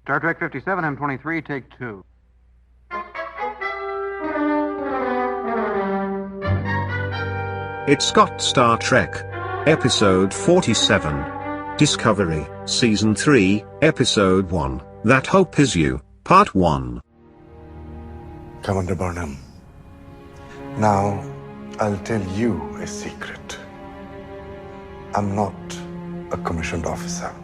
Star Trek 57, M23, take 2. It's got Star Trek. Episode 47. Discovery, Season 3, Episode 1, That Hope Is You, Part 1. Commander Burnham, now I'll tell you a secret. I'm not a commissioned officer.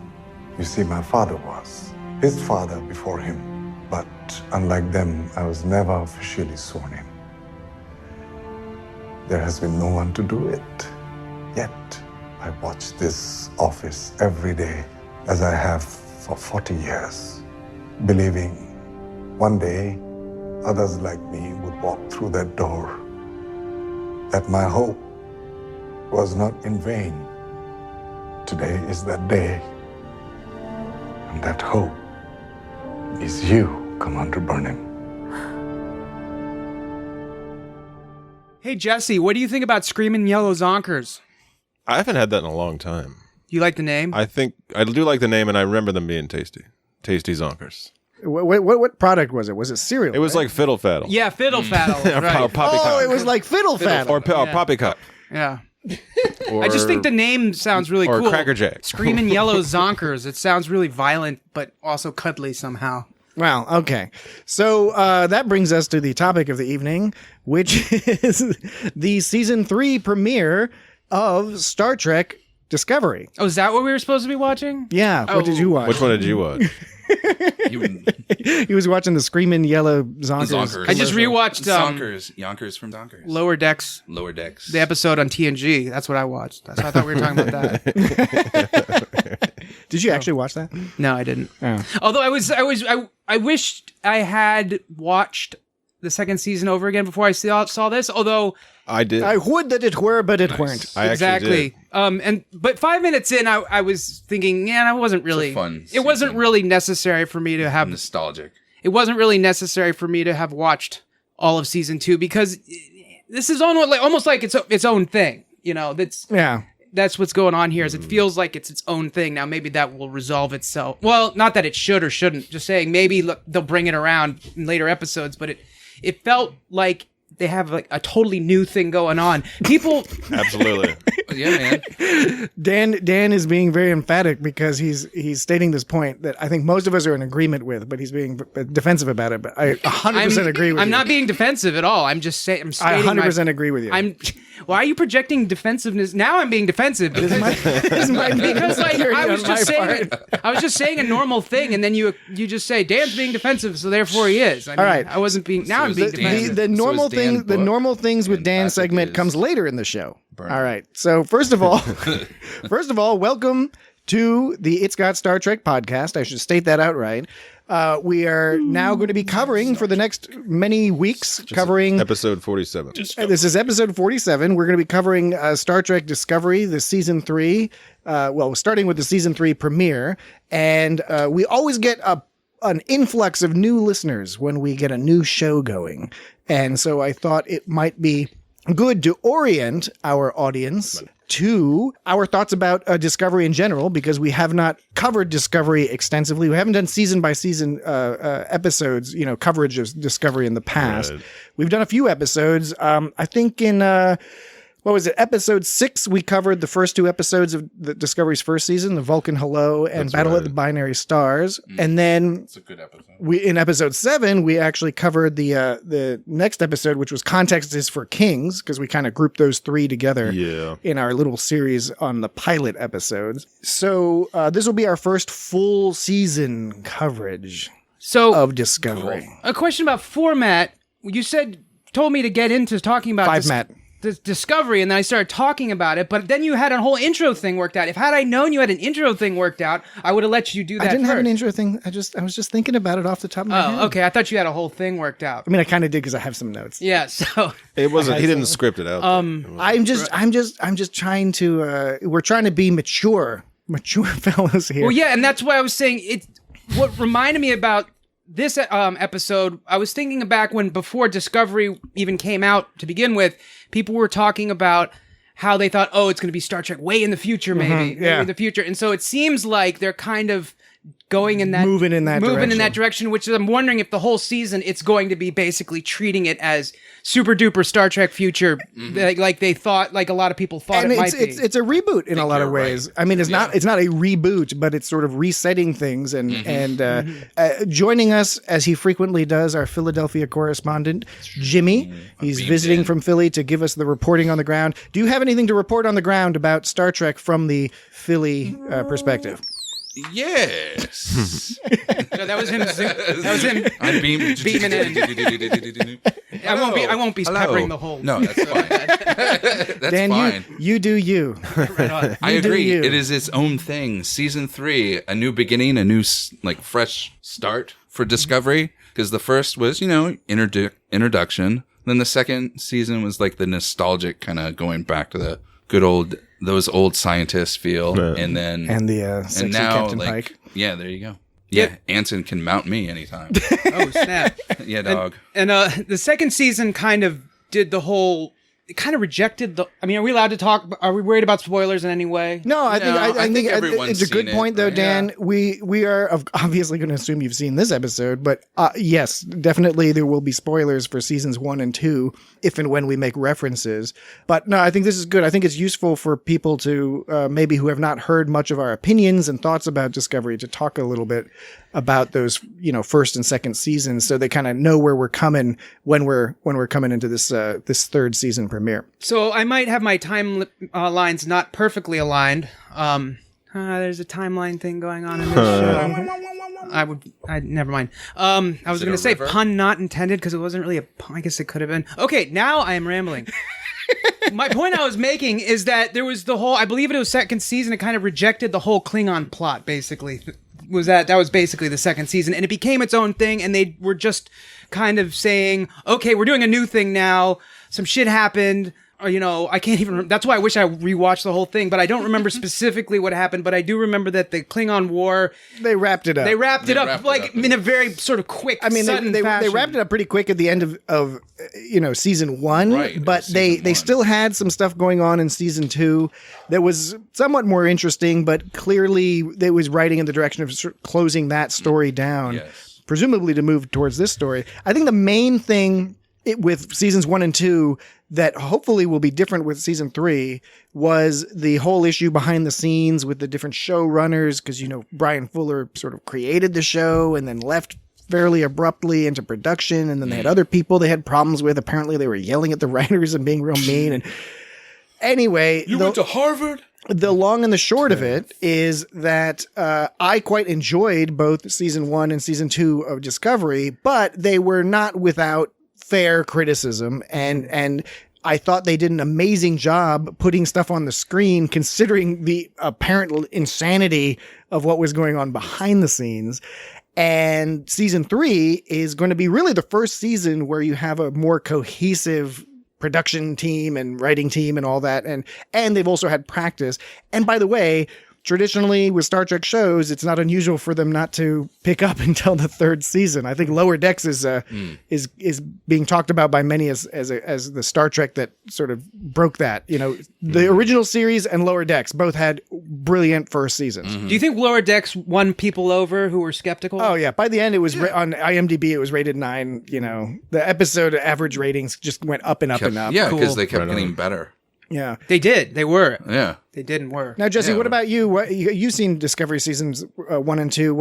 You see, my father was. His father before him. But unlike them, I was never officially sworn in. There has been no one to do it. Yet, I watch this office every day, as I have for 40 years, believing one day others like me would walk through that door, that my hope was not in vain. Today is that day, and that hope is you, Commander Burnham. Hey, Jesse, what do you think about Screaming Yellow Zonkers? I haven't had that in a long time. You like the name? I think I do like the name, and I remember them being tasty. Tasty Zonkers. What product was it? Was it cereal? It was like Fiddle Faddle. Yeah, Fiddle Faddle. Or Right. Poppycock. It was like Fiddle Faddle. Or Poppycock. Yeah. Or, I just think the name sounds really or cool. Cracker Jack. Screaming Yellow Zonkers. It sounds really violent, but also cuddly somehow. Wow, okay. So that brings us to the topic of the evening, which is the Season 3 premiere of Star Trek Discovery. Oh, is that what we were supposed to be watching? Yeah, what did you watch? Which one did you watch? He was watching the Screaming Yellow Zonkers. I just rewatched Yonkers from Donkers. Lower Decks, the episode on TNG. That's what I watched. That's why I thought we were talking about that. Did you actually watch that? No, I didn't. Oh. Although I wished I had watched the second season over again before I saw this. Although I did. I would that it were, but it weren't. I exactly. But 5 minutes in, I was thinking, yeah, it wasn't really fun It wasn't season. really necessary for me to have Nostalgic. It wasn't really necessary for me to have watched all of season 2 because this is almost like its own thing. You know, that's what's going on here. Is it feels like it's its own thing. Now maybe that will resolve itself. Well, not that it should or shouldn't. Just saying maybe they'll bring it around in later episodes. But it felt like they have like a totally new thing going on. People Absolutely. Yeah, man. Dan is being very emphatic because he's stating this point that I think most of us are in agreement with, but he's being defensive about it. But I 100% agree with you. I'm not being defensive at all. I'm just saying. I'm I stating 100% agree with you. Why are you projecting defensiveness? Now I'm being defensive because I was just saying a normal thing, and then you just say Dan's being defensive, so therefore he is. All right. I wasn't being. Now I'm being defensive. The normal thing, the normal things with Dan segment comes later in the show. All right. So first of all, welcome to the It's Got Star Trek podcast. I should state that outright. We are now going to be covering for the next many weeks, covering episode 47. This is episode 47. We're going to be covering Star Trek Discovery, the season 3. Starting with the season 3 premiere, and we always get an influx of new listeners when we get a new show going, and so I thought it might be good to orient our audience to our thoughts about Discovery in general, because we have not covered Discovery extensively. We haven't done season by season episodes, coverage of Discovery in the past. Right. We've done a few episodes. I think in episode 6, we covered the first 2 episodes of the Discovery's first season, the Vulcan Hello and Battle at the Binary Stars. And then it's a good episode. In episode 7, we actually covered the next episode, which was Context is for Kings, because we kind of grouped those 3 together in our little series on the pilot episodes. So this will be our first full season coverage of Discovery. Cool. A question about format. You told me to get into talking about Discovery, and then I started talking about it, but then you had a whole intro thing worked out. Had I known you had an intro thing worked out, I would have let you do that. I didn't have an first. intro thing. I was just thinking about it off the top of my head. Oh, okay. I thought you had a whole thing worked out. I mean, I kind of did because I have some notes. Yeah, so it wasn't. He didn't script it out. I'm just trying to. We're trying to be mature fellows here. Well, yeah, and that's why I was saying it. What reminded me about this episode, I was thinking back before Discovery even came out to begin with, people were talking about how they thought, it's going to be Star Trek way in the future, maybe in the future. And so it seems like they're kind of going in that moving in that direction, which is, I'm wondering if the whole season it's going to be basically treating it as super duper Star Trek future, like they thought, like a lot of people thought and it might be. It's a reboot in a lot of ways. Right. I mean, it's not a reboot, but it's sort of resetting things and joining us as he frequently does, our Philadelphia correspondent Jimmy. He's visiting from Philly to give us the reporting on the ground. Do you have anything to report on the ground about Star Trek from the Philly perspective? Yes. No, that was him. I'm beaming in. I won't be peppering the whole. No, that's fine. That's Dan, fine. You do you. I agree. It is its own thing. Season 3, a new beginning, a new fresh start for Discovery. Because the first was, introduction. Then the second season was like the nostalgic kind of going back to the good those old scientists feel, and the sexy Captain Pike. Yeah, there you go. Yeah, Anson can mount me anytime. Oh snap! Yeah, dog. And the second season kind of did the whole. It kind of rejected the. I mean, are we allowed to talk? Are we worried about spoilers in any way? No, I think it's a good point, though, Dan. Yeah. We are obviously going to assume you've seen this episode, but yes, definitely there will be spoilers for seasons 1 and 2 if and when we make references. But no, I think this is good. I think it's useful for people to maybe who have not heard much of our opinions and thoughts about Discovery to talk a little bit about those, first and second seasons, so they kind of know where we're coming when we're coming into this this third season premiere. So I might have my timelines not perfectly aligned. There's a timeline thing going on in this show. Never mind. I was going to say pun not intended because it wasn't really a pun. I guess it could have been. Okay, now I am rambling. My point I was making is that there was the whole, I believe it was second season, it kind of rejected the whole Klingon plot, basically. That was basically the second season, and it became its own thing, and they were just kind of saying, okay, we're doing a new thing now, some shit happened, or, I can't even, that's why I wish I rewatched the whole thing, but I don't remember specifically what happened, but I do remember that the Klingon War, they wrapped it up. In a very sort of quick, sudden they fashion. Wrapped it up pretty quick at the end of season 1, right, but they still had some stuff going on in season 2 that was somewhat more interesting, but clearly they was writing in the direction of closing that story down, presumably to move towards this story. I think the main thing with seasons 1 and 2 that hopefully will be different with season 3 was the whole issue behind the scenes with the different showrunners, because Brian Fuller sort of created the show and then left fairly abruptly into production, and then they had other people they had problems with. Apparently they were yelling at the writers and being real mean. And anyway, you went to Harvard? The long and the short of it is that I quite enjoyed both season 1 and season 2 of Discovery, but they were not without fair criticism, and I thought they did an amazing job putting stuff on the screen, considering the apparent insanity of what was going on behind the scenes. And season 3 is going to be really the first season where you have a more cohesive production team and writing team and all that, and they've also had practice. And by the way, traditionally with Star Trek shows, it's not unusual for them not to pick up until the third season. I think Lower Decks is being talked about by many as the Star Trek that sort of broke that. The original series and Lower Decks both had brilliant first seasons. Do you think Lower Decks won people over who were skeptical? Oh yeah, by the end it was on IMDb it was rated 9. The episode average ratings just went up and up and up. Yeah, because they kept getting better. Yeah, they did. They were. Yeah, they did and were. Now, Jesse, what about you? You've seen Discovery seasons 1 and 2.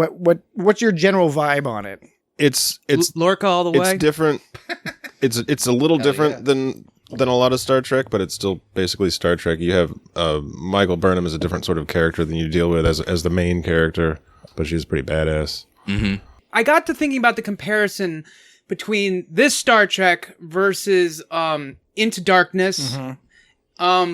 What's your general vibe on it? It's Lorca all the way. It's different. It's a little different than a lot of Star Trek, but it's still basically Star Trek. You have Michael Burnham is a different sort of character than you deal with as the main character, but she's pretty badass. Mm-hmm. I got to thinking about the comparison between this Star Trek versus Into Darkness. Mm-hmm.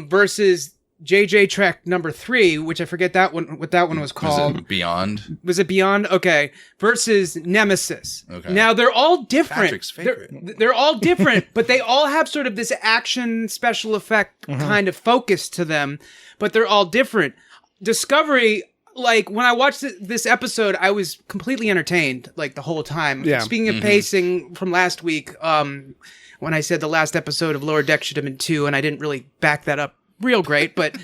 Versus JJ Trek number 3, which I forget what that one was called. Was it Beyond? Was it Beyond? Okay. Versus Nemesis. Okay. Now they're all different. Patrick's favorite. They're all different, but they all have sort of this action special effect kind of focus to them, but they're all different. Discovery, like when I watched this episode, I was completely entertained like the whole time. Yeah. Speaking of pacing from last week, when I said the last episode of Lower Deck should have been 2, and I didn't really back that up real great, but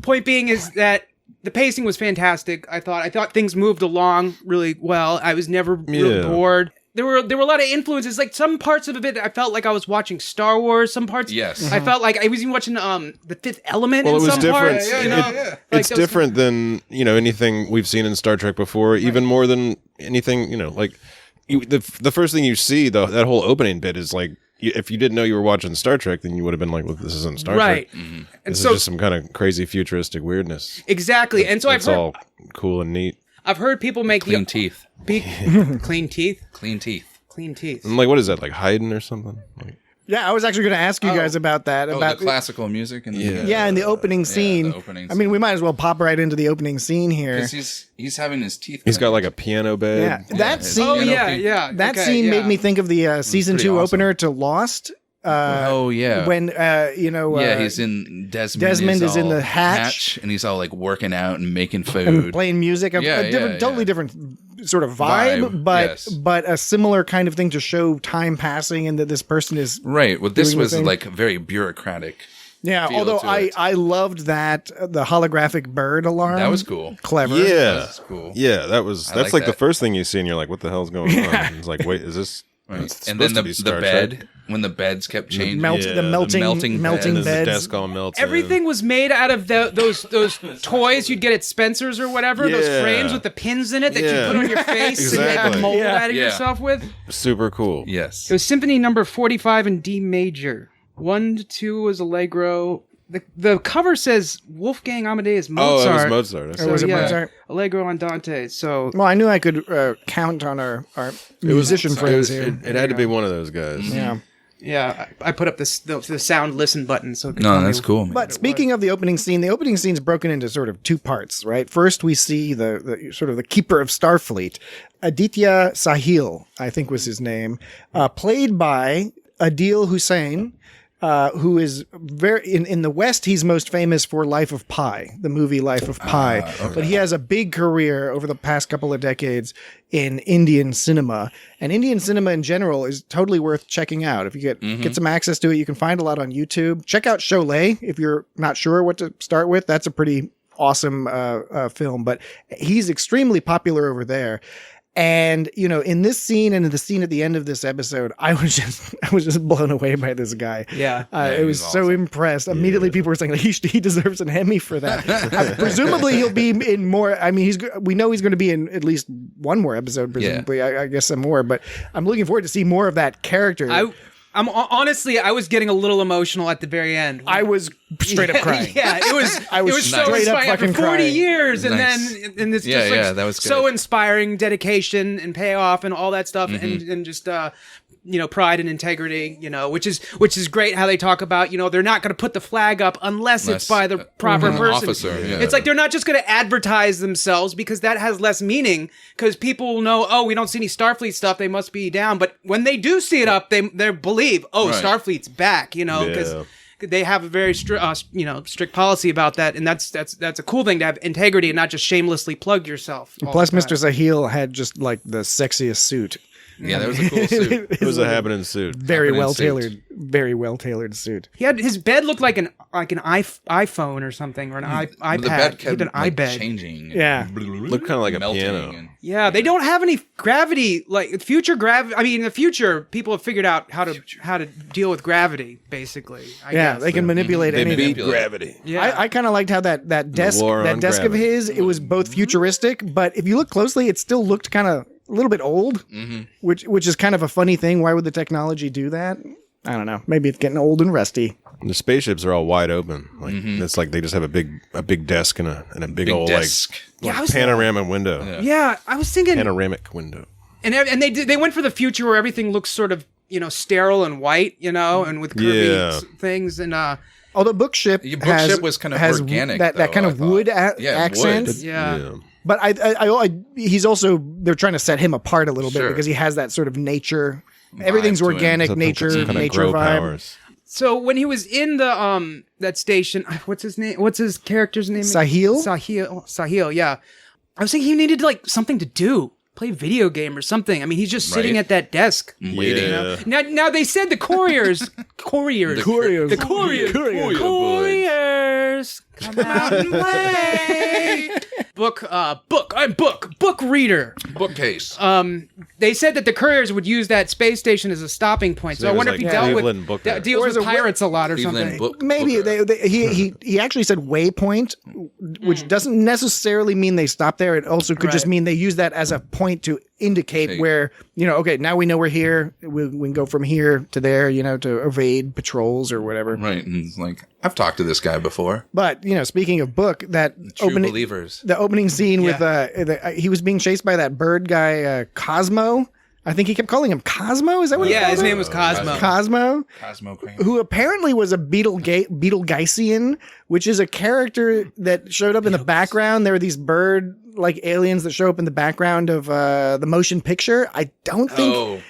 point being is that the pacing was fantastic. I thought things moved along really well. I was never real bored. There were a lot of influences. Like some parts of it, I felt like I was watching Star Wars. Some parts, I felt like I was even watching The Fifth Element. Well, in it was some different. parts. You know? It's Like, different than anything we've seen in Star Trek before. Even more than anything, like the first thing you see, that whole opening bit is like. If you didn't know you were watching Star Trek, then you would have been like, well, this isn't Star Trek. And This so is just some kind of crazy futuristic weirdness. exactly. And so It's all cool and neat. I've heard people make Clean teeth. Clean teeth. Clean teeth. Clean teeth. And like, what is that? Like Haydn or something? Like, Yeah, I was actually going to ask you guys about that. About the classical music and in the opening scene. the opening I mean, we might as well pop right into the opening scene here. because he's having his teeth. he's got cleaned. like a piano bed. Yeah, that his scene. Oh piano yeah, thing. That scene made me think of the season pretty 2 awesome. opener to Lost. Oh yeah. When he's in Desmond. Desmond is in all the hatch. and he's all like working out and making food. and playing music, totally different sort of vibe, but a similar kind of thing to show time passing and that this person is Right. Well, this doing the was thing. like very bureaucratic. Yeah, feel although to I it. I loved that the holographic bird alarm. That was cool. Clever. Yeah. That's cool. Yeah, that's like like the that. first thing you see and you're like, what the hell's going on? And it's like, wait, is this Right. it's And then supposed to be the Star bed, Trek? when the beds kept changing. The melting melting melting And then the beds. desk all melts. Everything was made out of those toys you'd get at Spencer's or whatever. Those Yeah. frames with the pins in it that Yeah. you put on your face and Exactly. mold Yeah. out of Yeah. yourself with. super cool. Yes. It was Symphony number 45 in D major. 1 to 2 was Allegro. The cover says Wolfgang Amadeus Oh, Mozart. it was Mozart. Or was it Mozart? Allegro Andante. So Well, I knew I could count on our musician friends here. It had to be one of those guys. Yeah. yeah, I put up the sound listen button so it could No, tell that's me cool. Man. But speaking of the opening scene's broken into sort of 2 parts, right? First, we see the sort of the keeper of Starfleet, Aditya Sahil, I think was his name, played by Adil Hussain, who is very in the West. He's most famous for Life of Pi, the movie Life of Pi. But he has a big career over the past couple of decades in Indian cinema, and Indian cinema in general is totally worth checking out. If you get some access to it, you can find a lot on YouTube. Check out Sholay if you're not sure what to start with. That's a pretty awesome film, but he's extremely popular over there. And, in this scene and in the scene at the end of this episode, I was just blown away by this guy. Yeah. I was he's so awesome. impressed. Immediately people were saying like, he deserves an Emmy for that. Presumably he'll be in more. I mean, we know he's going to be in at least one more episode, presumably. I guess some more, but I'm looking forward to see more of that character. I'm honestly, I was getting a little emotional at the very end. I was straight up crying. Yeah, it was. I was it was so straight up inspiring. After fucking 40 crying. years, and Nice. then it's Yeah, just like yeah, that was so good. inspiring, dedication and payoff and all that stuff, and just pride and integrity. Which is great. How they talk about they're not going to put the flag up unless it's by the proper person. officer, yeah. It's like they're not just going to advertise themselves because that has less meaning. Because people will know, oh, we don't see any Starfleet stuff, they must be down. But when they do see it up, they believe, oh, Right. Starfleet's back. Because they have a very strict policy about that, and that's a cool thing to have integrity and not just shamelessly plug yourself. all Plus, the time. Mr. Sahil had just like the sexiest suit. Yeah, that was a cool suit. It was a happening suit. Very Happening well suit. tailored, very well tailored suit. He had his bed looked like an iPhone or something, or an iPad. The bed He had kept an like, iBed. changing. Yeah. Looked kind of like a melting piano. and- Yeah, they don't have any gravity. Like future gravity. I mean, in the future, people have figured out how to deal with gravity. Basically, I guess. They can manipulate They anything. beat gravity. Yeah, I kind of liked how that desk war on of gravity. his, it was both futuristic, but if you look closely, it still looked kind of a little bit old, which is kind of a funny thing. Why would the technology do that? I don't know. Maybe it's getting old and rusty. The spaceships are all wide open. Like it's like they just have a big desk and a big old desk. like panorama window. yeah. I was thinking, Panoramic window. and they went for the future where everything looks sort of sterile and white, and with curvy Yeah. things and Although Bookship Your Bookship has, was kind of has organic, that though, kind I of thought. wood Yeah, accent. wood. yeah. But I he's also, they're trying to set him apart a little bit Sure. because he has that sort of nature. Everything's to him. organic, Some nature kind of nature grow vibe. powers. So when he was in the that station, what's his name? What's his character's name? Sahil? Sahil. Yeah. I was thinking he needed like something to do, play a video game or something. I mean, he's just sitting Right. at that desk. Waiting. Yeah. Now they said the couriers, Couriers. the couriers, Courier boys. couriers Come out and play. Book reader. Bookcase. They said that the couriers would use that space station as a stopping point. So I wonder if he dealt with deals with pirates a lot or something. Maybe he actually said waypoint, which doesn't necessarily mean they stop there. It also could just mean they use that as a point to indicate where, okay, now we know we're here. We can go from here to there, to evade patrols or whatever. Right. And it's like, I've talked to this guy before. But, speaking of book, that believers. The opening scene with he was being chased by that bird guy, Cosmo. I think he kept calling him Cosmo. Is that what? Yeah, his name was Cosmo. Cosmo, Crane. who apparently was a Betelgeisian, which is a character that showed up in the background. There were these bird-like aliens that show up in the background of the motion picture. I don't think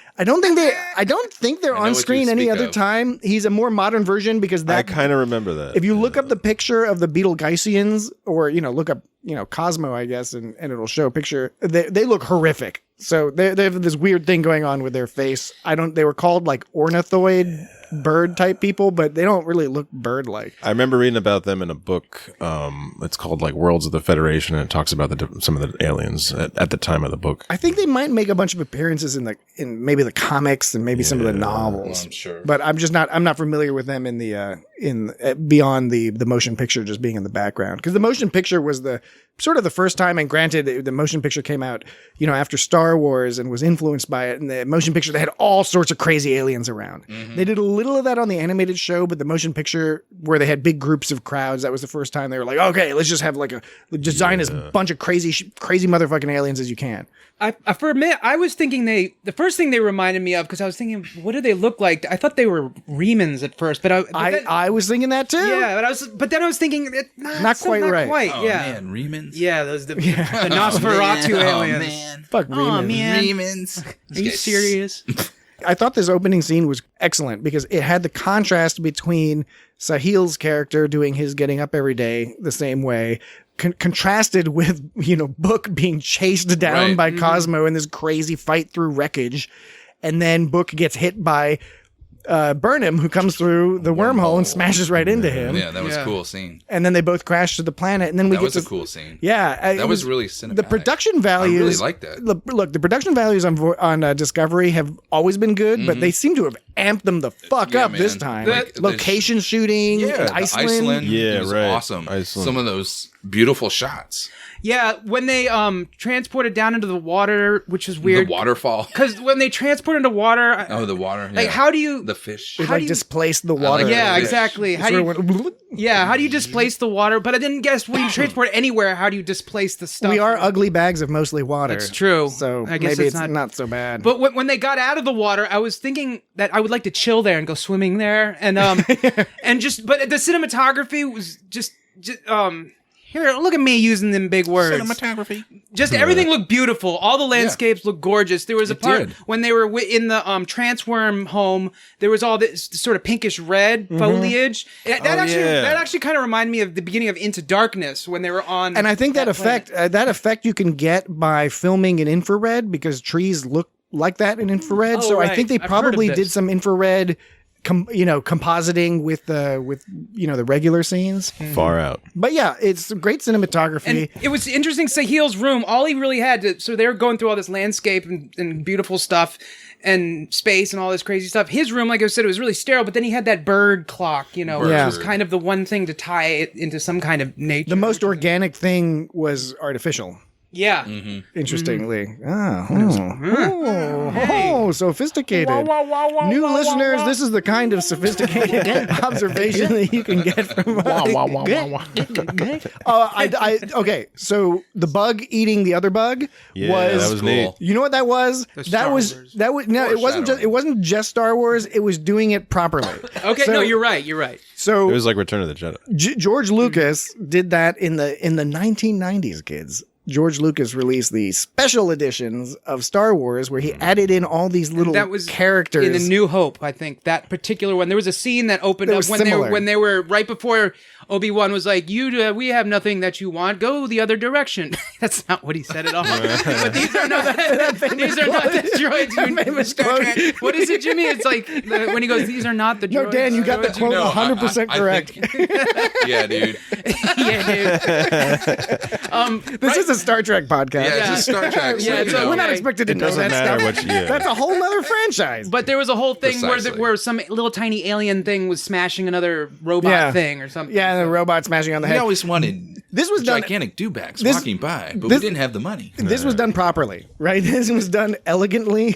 they're on screen any other time. He's a more modern version because I kind of remember that. If you look up the picture of the Betelgeisians, or look up Cosmo, I guess, and it'll show a picture. They look horrific. So they have this weird thing going on with their face. They were called like ornithoid bird type people, but they don't really look bird like. I remember reading about them in a book. It's called like Worlds of the Federation, and it talks about some of the aliens at the time of the book. I think they might make a bunch of appearances in maybe the comics and maybe some of the novels. I'm sure. But I'm not familiar with them in beyond the motion picture just being in the background, because the motion picture was the sort of the first time, and granted the motion picture came out after Star Wars and was influenced by it, and the motion picture, they had all sorts of crazy aliens around. They did a little of that on the animated show, but the motion picture where they had big groups of crowds, that was the first time they were like, okay, let's just have design as bunch of crazy motherfucking aliens as you can. For a minute, I was thinking the first thing they reminded me of, because I was thinking, what do they look like? I thought they were Remans at first, but I was thinking that too. Yeah, but then I was thinking, not quite right. Oh, yeah, man, Remans. Yeah, those the Nosferatu aliens. Oh, man. Fuck Remans. Oh, man. Remans. Are you serious? I thought this opening scene was excellent because it had the contrast between Sahil's character doing his getting up every day the same way, contrasted with, Book being chased down by Cosmo in this crazy fight through wreckage. And then Book gets hit by Burnham, who comes through the wormhole and smashes right into him. Yeah, that was a cool scene. And then they both crash to the planet. And then that was a cool scene. Yeah. That was really cinematic. The production values. I really like that. Look, the production values on Discovery have always been good, but they seem to have amped them the fuck up this time. Location shooting in Iceland. Yeah, was right. Awesome. Iceland. Some of those beautiful shots. Yeah, when they transported down into the water, which is weird. The waterfall. Because when they transport into water... Oh, the water. Like, how do you... The fish. It displace the water. Yeah, exactly. How do you displace the water? But I didn't guess when you transport anywhere, how do you displace the stuff? We are ugly bags of mostly water. That's true. So I guess maybe it's not so bad. But when they got out of the water, I was thinking that I would like to chill there and go swimming there. And but the cinematography was just here, look at me using them big words. Cinematography. Just everything looked beautiful. All the landscapes looked gorgeous. There was a part when they were in the transworm home. There was all this sort of pinkish red foliage. That actually kind of reminded me of the beginning of Into Darkness when they were on. And I think that effect you can get by filming in infrared, because trees look like that in infrared. Oh, so right. I think they probably did some infrared. Compositing with the regular scenes. Far out. But yeah, it's great cinematography. And it was interesting. Sahil's room, all he really had so they were going through all this landscape and beautiful stuff and space and all this crazy stuff. His room, like I said, it was really sterile, but then he had that bird clock, which was kind of the one thing to tie it into some kind of nature. The most organic thing was artificial. Yeah. Interestingly. Sophisticated. New listeners, this is the kind of sophisticated observation that you can get from okay, so the bug eating the other bug was neat. You know what that was? It wasn't just Star Wars, it was doing it properly. Okay, so, no, you're right. So it was like Return of the Jedi. George Lucas did that in the 1990s, kids. George Lucas released the special editions of Star Wars where he added in all these little characters. In A New Hope, I think, that particular one. There was a scene that opened up when they were right before Obi-Wan was like, we have nothing that you want. Go the other direction. That's not what he said at all. But these are not the droids. What is it, Jimmy? It's like when he goes, these are not the droids. No, Dan, you got the quote 100% correct. Yeah, dude. This is a Star Trek podcast. Yeah, it's a Star Trek. So we're not expected to know that stuff. That's a whole nother franchise. But there was a whole thing where some little tiny alien thing was smashing another robot thing or something. Yeah, the robot smashing on the head. We always wanted gigantic dewbacks walking by, but we didn't have the money. This was done properly, right? This was done elegantly,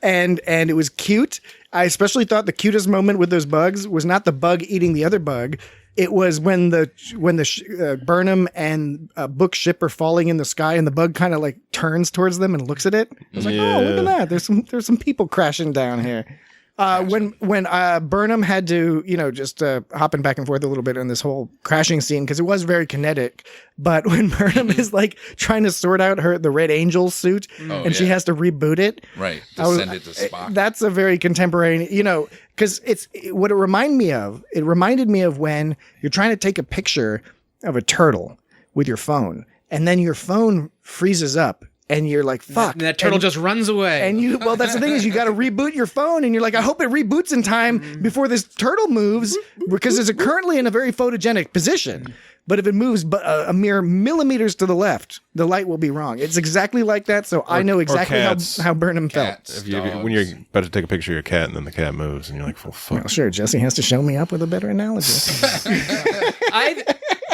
and it was cute. I especially thought the cutest moment with those bugs was not the bug eating the other bug. It was when the Burnham and Book ship are falling in the sky, and the bug kind of like turns towards them and looks at it. I was like, oh, look at that! There's some people crashing down here. When Burnham had to, just hopping back and forth a little bit in this whole crashing scene because it was very kinetic. But when Burnham is like trying to sort out the Red Angel suit she has to reboot it, right? Send it to Spock. That's a very contemporary, because it's what it reminded me of. It reminded me of when you're trying to take a picture of a turtle with your phone, and then your phone freezes up. And you're like, fuck. And that turtle just runs away. And that's the thing is you got to reboot your phone. And you're like, I hope it reboots in time before this turtle moves because it's currently in a very photogenic position. But if it moves a mere millimeters to the left, the light will be wrong. It's exactly like that. So I know exactly how Burnham felt. When you're about to take a picture of your cat and then the cat moves and you're like, well, fuck. Well, sure. Jesse has to show me up with a better analogy.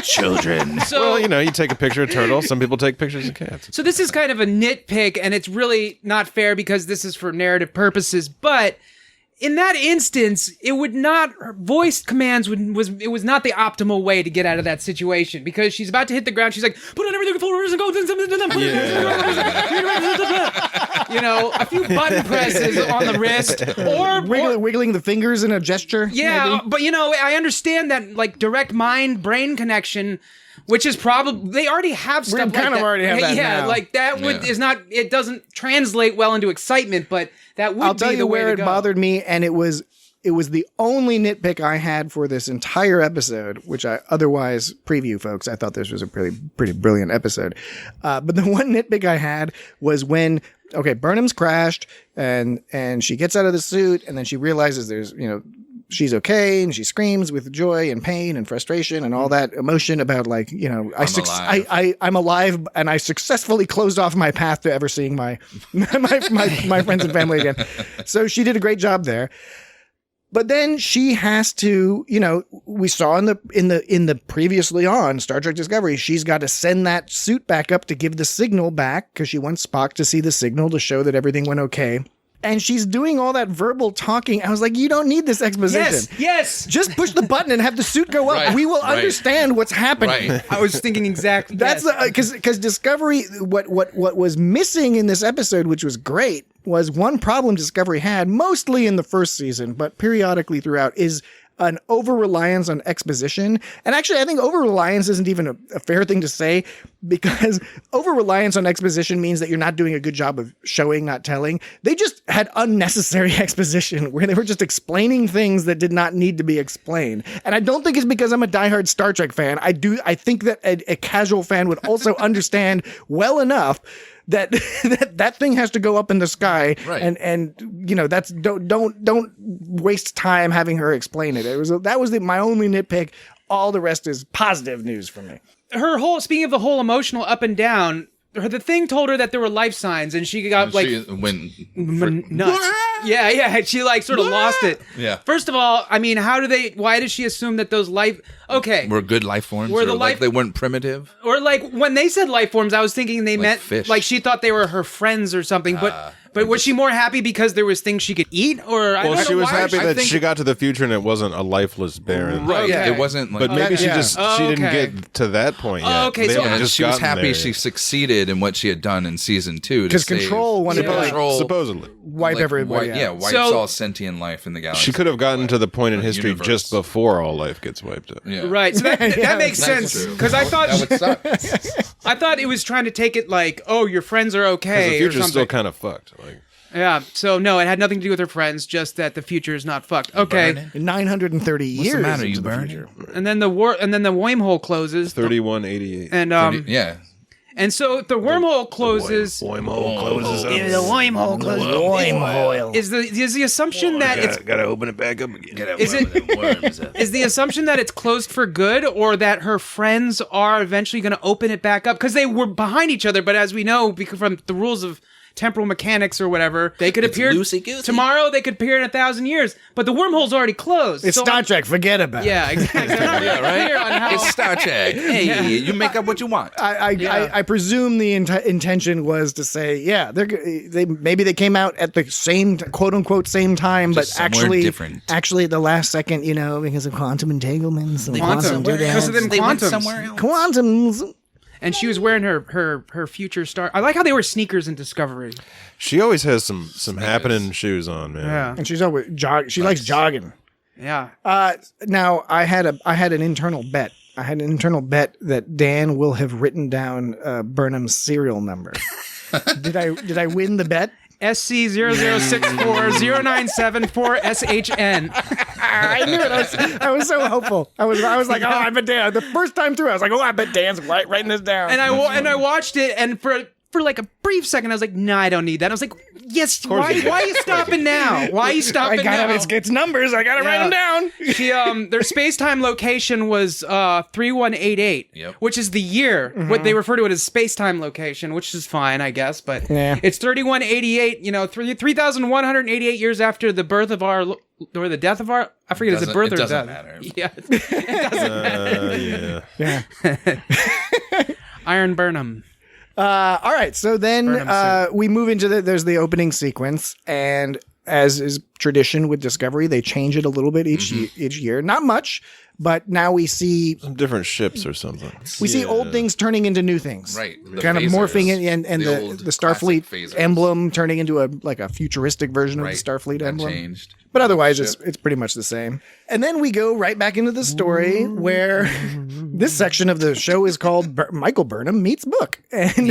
Children. So, well, you take a picture of turtles. Some people take pictures of cats. So this is kind of a nitpick, and it's really not fair because this is for narrative purposes. But in that instance, it would not voice commands was not the optimal way to get out of that situation because she's about to hit the ground. She's like, put on everything full reverse and go. A few button presses on the wrist or wiggling the fingers in a gesture. Yeah, maybe. But I understand that like direct mind brain connection. Which is probably they already have stuff like that. We kind of already have that now. Like that is not. It doesn't translate well into excitement, but that would. I'll tell you where it go. Bothered me, and it was the only nitpick I had for this entire episode, which I otherwise preview, folks. I thought this was a pretty brilliant episode, but the one nitpick I had was when Burnham's crashed, and she gets out of the suit, and then she realizes there's she's okay, and she screams with joy and pain and frustration and all that emotion about I'm alive, and I successfully closed off my path to ever seeing my my friends and family again. So she did a great job there. But then she has to, we saw in the previously on Star Trek Discovery, she's got to send that suit back up to give the signal back because she wants Spock to see the signal to show that everything went okay. And she's doing all that verbal talking. I was like, you don't need this exposition. Yes. Just push the button and have the suit go up. Right, we will understand what's happening. Right. I was thinking exactly. That's because Discovery. What was missing in this episode, which was great, was one problem Discovery had, mostly in the first season, but periodically throughout, is an over-reliance on exposition. And actually, I think over-reliance isn't even a fair thing to say because over-reliance on exposition means that you're not doing a good job of showing, not telling. They just had unnecessary exposition where they were just explaining things that did not need to be explained. And I don't think it's because I'm a diehard Star Trek fan. I think that a casual fan would also understand well enough that thing has to go up in the sky, right. and that's don't waste time having her explain it. That was my only nitpick. All the rest is positive news for me. Speaking of the whole emotional up and down, the thing told her that there were life signs, and she got she went nuts. Yeah, she sort of lost it. Yeah. First of all, I mean, why did she assume that those were good life forms? They weren't primitive? Or when they said life forms, I was thinking they meant fish. She thought they were her friends or something, but was she more happy because there was things she could eat? Or she was happy that she got to the future and it wasn't a lifeless barren. Right. Okay. It wasn't but maybe she didn't get to that point yet. Okay, so she was happy she succeeded in what she had done in season 2 because Control wanted to supposedly wipe everybody. Wipes all sentient life in the galaxy. She could have gotten to the point in history just before all life gets wiped out. Yeah. Right. So that makes That's sense true. because I thought that would suck. I thought it was trying to take it like, oh, your friends are okay. The or future's something. still kind of fucked. Like, Yeah. So no, it had nothing to do with her friends. Just that the future is not fucked. Okay. Burning. 930 years the matter, into you the burning? future. And then the wormhole closes. 3188. And Yeah. and so if the wormhole closes. Wormhole closes up. The wormhole closes. Is the assumption that it's Gotta open it back up again. is the assumption that it's closed for good, or that her friends are eventually going to open it back up because they were behind each other? But as we know, because from the rules of temporal mechanics or whatever, they could appear loosey-goosey. tomorrow. They could appear in 1,000 years, but the wormhole's already closed. It's So Star I'm- Trek. Forget about it. Yeah, exactly. I'm not really clear on how. It's Star Trek. Hey, you make up what you want. I presume the intention was to say, yeah, they maybe they came out at the same quote unquote same time, Just but somewhere different. actually at the last second, because of quantum entanglements and Quantum, because of them They went quantums. somewhere else. quantums. And she was wearing her future star. I like how they were sneakers in Discovery. She always has some happening shoes on, man. Yeah, And she's always she likes jogging. yeah. Now I had an internal bet. I had an internal bet that Dan will have written down Burnham's serial number. Did I win the bet? SC00640974SHN. I knew it. I was so hopeful. I was like, oh, I bet Dan. The first time through, I was like, oh, I bet Dan's writing this down. And I watched it, and for like a brief second, I was like, "No, I don't need that." I was like, "Yes, why are you stopping now? Why are you stopping now?" It's numbers. I gotta write them down. She their space-time location was 3188, Yep. which is the year. What they refer to it as space-time location, which is fine, I guess, but Yeah. it's 3188. 3,188 years after the birth of our or the death of our. I forget, is it birth or death? Doesn't matter. Yeah, it doesn't matter. Yeah. Iron Burnham. All right, so then Burnham we move into there's the opening sequence, and as is tradition with Discovery, they change it a little bit each year. Not much, but now we see Some different ships or something. see old things turning into new things, Right. The kind of phasers. morphing in, and The the old Starfleet classic phasers. emblem turning into a futuristic version Right. of the Starfleet That emblem. changed. But otherwise, it's pretty much the same. And then we go right back into the story where this section of the show is called Michael Burnham Meets Book, and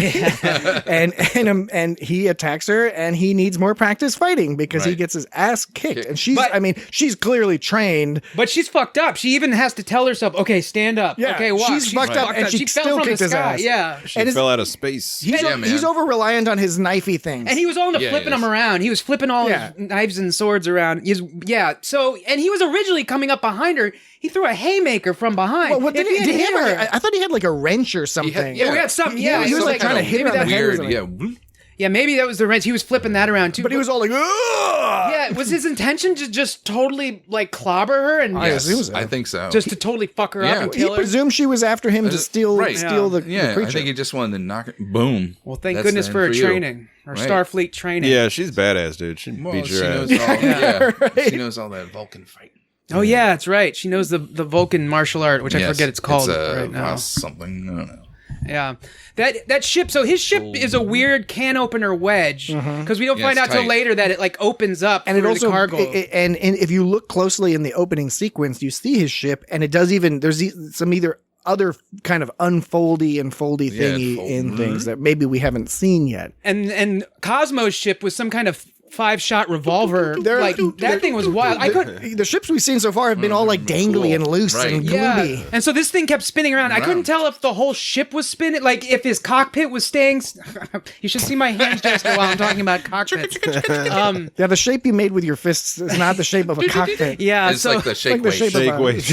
and he attacks her, and he needs more practice fighting because he Right. gets his ass kicked. And she's, But- she's clearly trained. But she's fucked up. She even has to tell herself, "Okay, stand up. Yeah, okay, walk." she's fucked up, and she fell still from kicked the his sky. ass. Yeah. She And fell out of space. He's Yeah, man. he's over reliant on his knifey things. And he was all into Yeah, flipping he them is. around. He was flipping all Yeah. his knives and swords around. So, and he was originally coming up behind her. He threw a haymaker from behind. Well, what did If he had did he hit have? her. I thought he had like a wrench or something. Yeah, we had something. Yeah, he was like trying to hit her on the head. or Weird. something. Yeah. Yeah, maybe that was the wrench. He was flipping that around too. But he was all like, ugh! Yeah, was his intention to just totally like clobber her and I assume Yes, so. I think so. just to totally fuck her up Yeah. and He kill her? presumed she was after him to steal right. the yeah, creature. I think he just wanted to knock it. Boom. Well, thank That's goodness the for her end you. training. Her Right. Starfleet training. Yeah, she's badass, dude. She Well, beat she your knows ass. all. Yeah, Right. she knows all that Vulcan fighting. Oh, yeah, that's right. She knows the Vulcan martial art, which I Yes, forget it's called it's, right now. something. I don't know. Yeah, that ship. So his ship is a weird can opener wedge because we don't Yeah, find it's out till tight. later that it like opens up and it for also the cargo. and if you look closely in the opening sequence, you see his ship, and it does even there's some either other kind of unfoldy and foldy Yeah, thingy fold. in things that maybe we haven't seen yet. and Cosmo's ship was some kind of 5-shot revolver. Like that thing was wild. I couldn't. The ships we've seen so far have been all like dangly Cool. and loose Right. and Yeah, gloomy. and so this thing kept spinning around. I couldn't tell if the whole ship was spinning, like if his cockpit was staying. You should see my hand gesture while I'm talking about cockpits. Yeah, the shape you made with your fists is not the shape of a cockpit. Yeah, It's so like the shake like the weight. shape of Shake a- weight.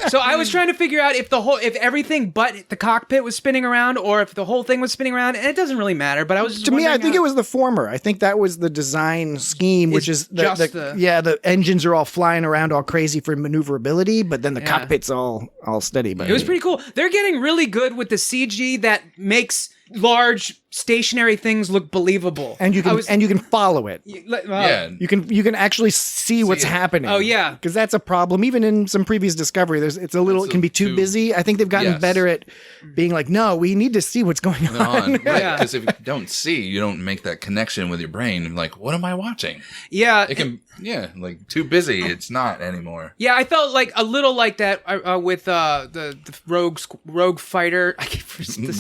so I was trying to figure out if everything but the cockpit was spinning around, or if the whole thing was spinning around, and it doesn't really matter. But I was just To me, I wondering think how- it was the former. I think that was the design scheme, which It's is just the engines are all flying around all crazy for maneuverability, but then the Yeah. cockpit's all steady. But It was pretty cool. They're getting really good with the CG that makes large stationary things look believable. And you can follow it. Yeah. You can actually see what's happening. Oh, yeah. Because that's a problem. Even in some previous Discovery, it can be too busy. I think they've gotten better at being like, no, we need to see what's going on. Right, because if you don't see, you don't make that connection with your brain. Like, what am I watching? Yeah. It can, like too busy. It's not anymore. Yeah, I felt like a little like that with the rogue fighter, the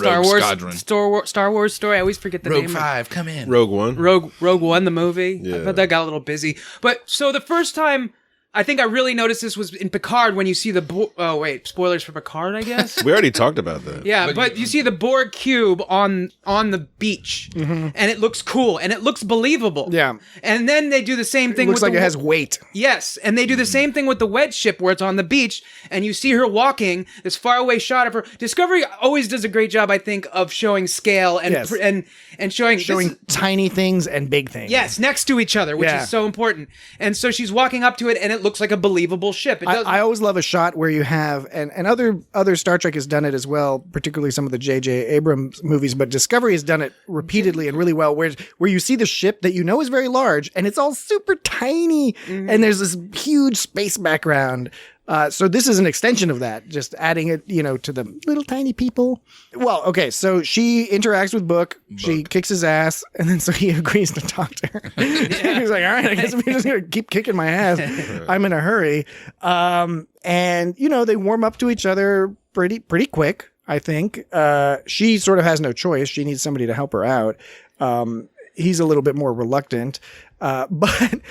Star Wars story. I always forget the name. Rogue 5, come in. Rogue One. Rogue One, the movie. Yeah. I thought that got a little busy. But so the first time I think I really noticed this was in Picard when you see oh wait, spoilers for Picard, I guess. We already talked about that. Yeah, but you see the Borg cube on the beach, and it looks cool and it looks believable. Yeah, and then they do the same thing. It looks like it has weight. Yes, and they do the same thing with the Wedge ship where it's on the beach, and you see her walking. This faraway shot of her. Discovery always does a great job, I think, of showing scale and showing tiny things and big things. Yes, next to each other, which is so important. And so she's walking up to it, and it looks like a believable ship. I always love a shot where you have, and other Star Trek has done it as well, particularly some of the J.J. Abrams movies, but Discovery has done it repeatedly and really well, where you see the ship that you know is very large, and it's all super tiny, and there's this huge space background. So this is an extension of that, just adding it, to the little tiny people. Well, okay, so she interacts with Book. She kicks his ass, and then so he agrees to talk to her. He's like, all right, I guess we're just going to keep kicking my ass. I'm in a hurry. And, they warm up to each other pretty quick, I think. She sort of has no choice. She needs somebody to help her out. He's a little bit more reluctant. But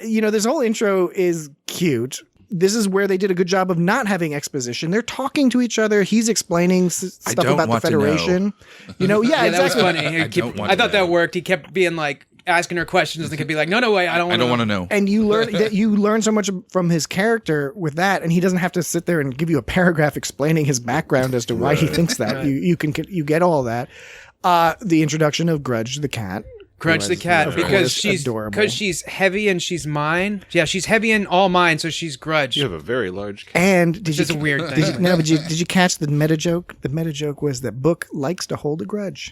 this whole intro is cute. This is where they did a good job of not having exposition. They're talking to each other. He's explaining stuff about the Federation. Know. Yeah, exactly. That was funny. I thought that worked. He kept being like asking her questions, and they could be like, "No, wait, I don't want to know." And you learn so much from his character with that, and he doesn't have to sit there and give you a paragraph explaining his background as to why he thinks that. Right. You get all that. The introduction of Grudge the cat. Grudge the cat, because she's heavy and she's mine. Yeah, she's heavy and all mine, so she's Grudge. You have a very large cat. And did you a weird thing. Did you catch the meta joke? The meta joke was that Book likes to hold a grudge.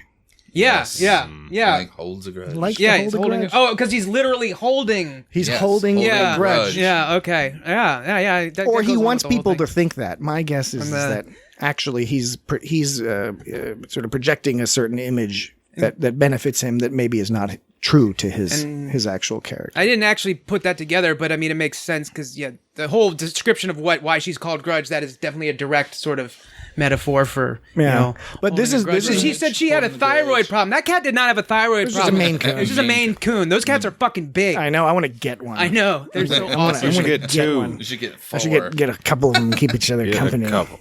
Yeah, yes. yeah. Like holds a grudge. He's holding it. Oh, because he's literally holding. He's holding a grudge. Yeah, okay. Yeah. Or he wants people to think that. My guess is that actually he's sort of projecting a certain image that benefits him that maybe is not true to his actual character. I didn't actually put that together, but I mean, it makes sense because, the whole description of why she's called Grudge, that is definitely a direct sort of metaphor for, But this is she said she had a thyroid problem. That cat did not have a thyroid problem. Just a Maine Coon. It's just a Maine Coon. Those cats are fucking big. I know. I want to get one. I know. They're so awesome. You should get two. You should get 4. I should get a couple of them and keep each other company. A couple.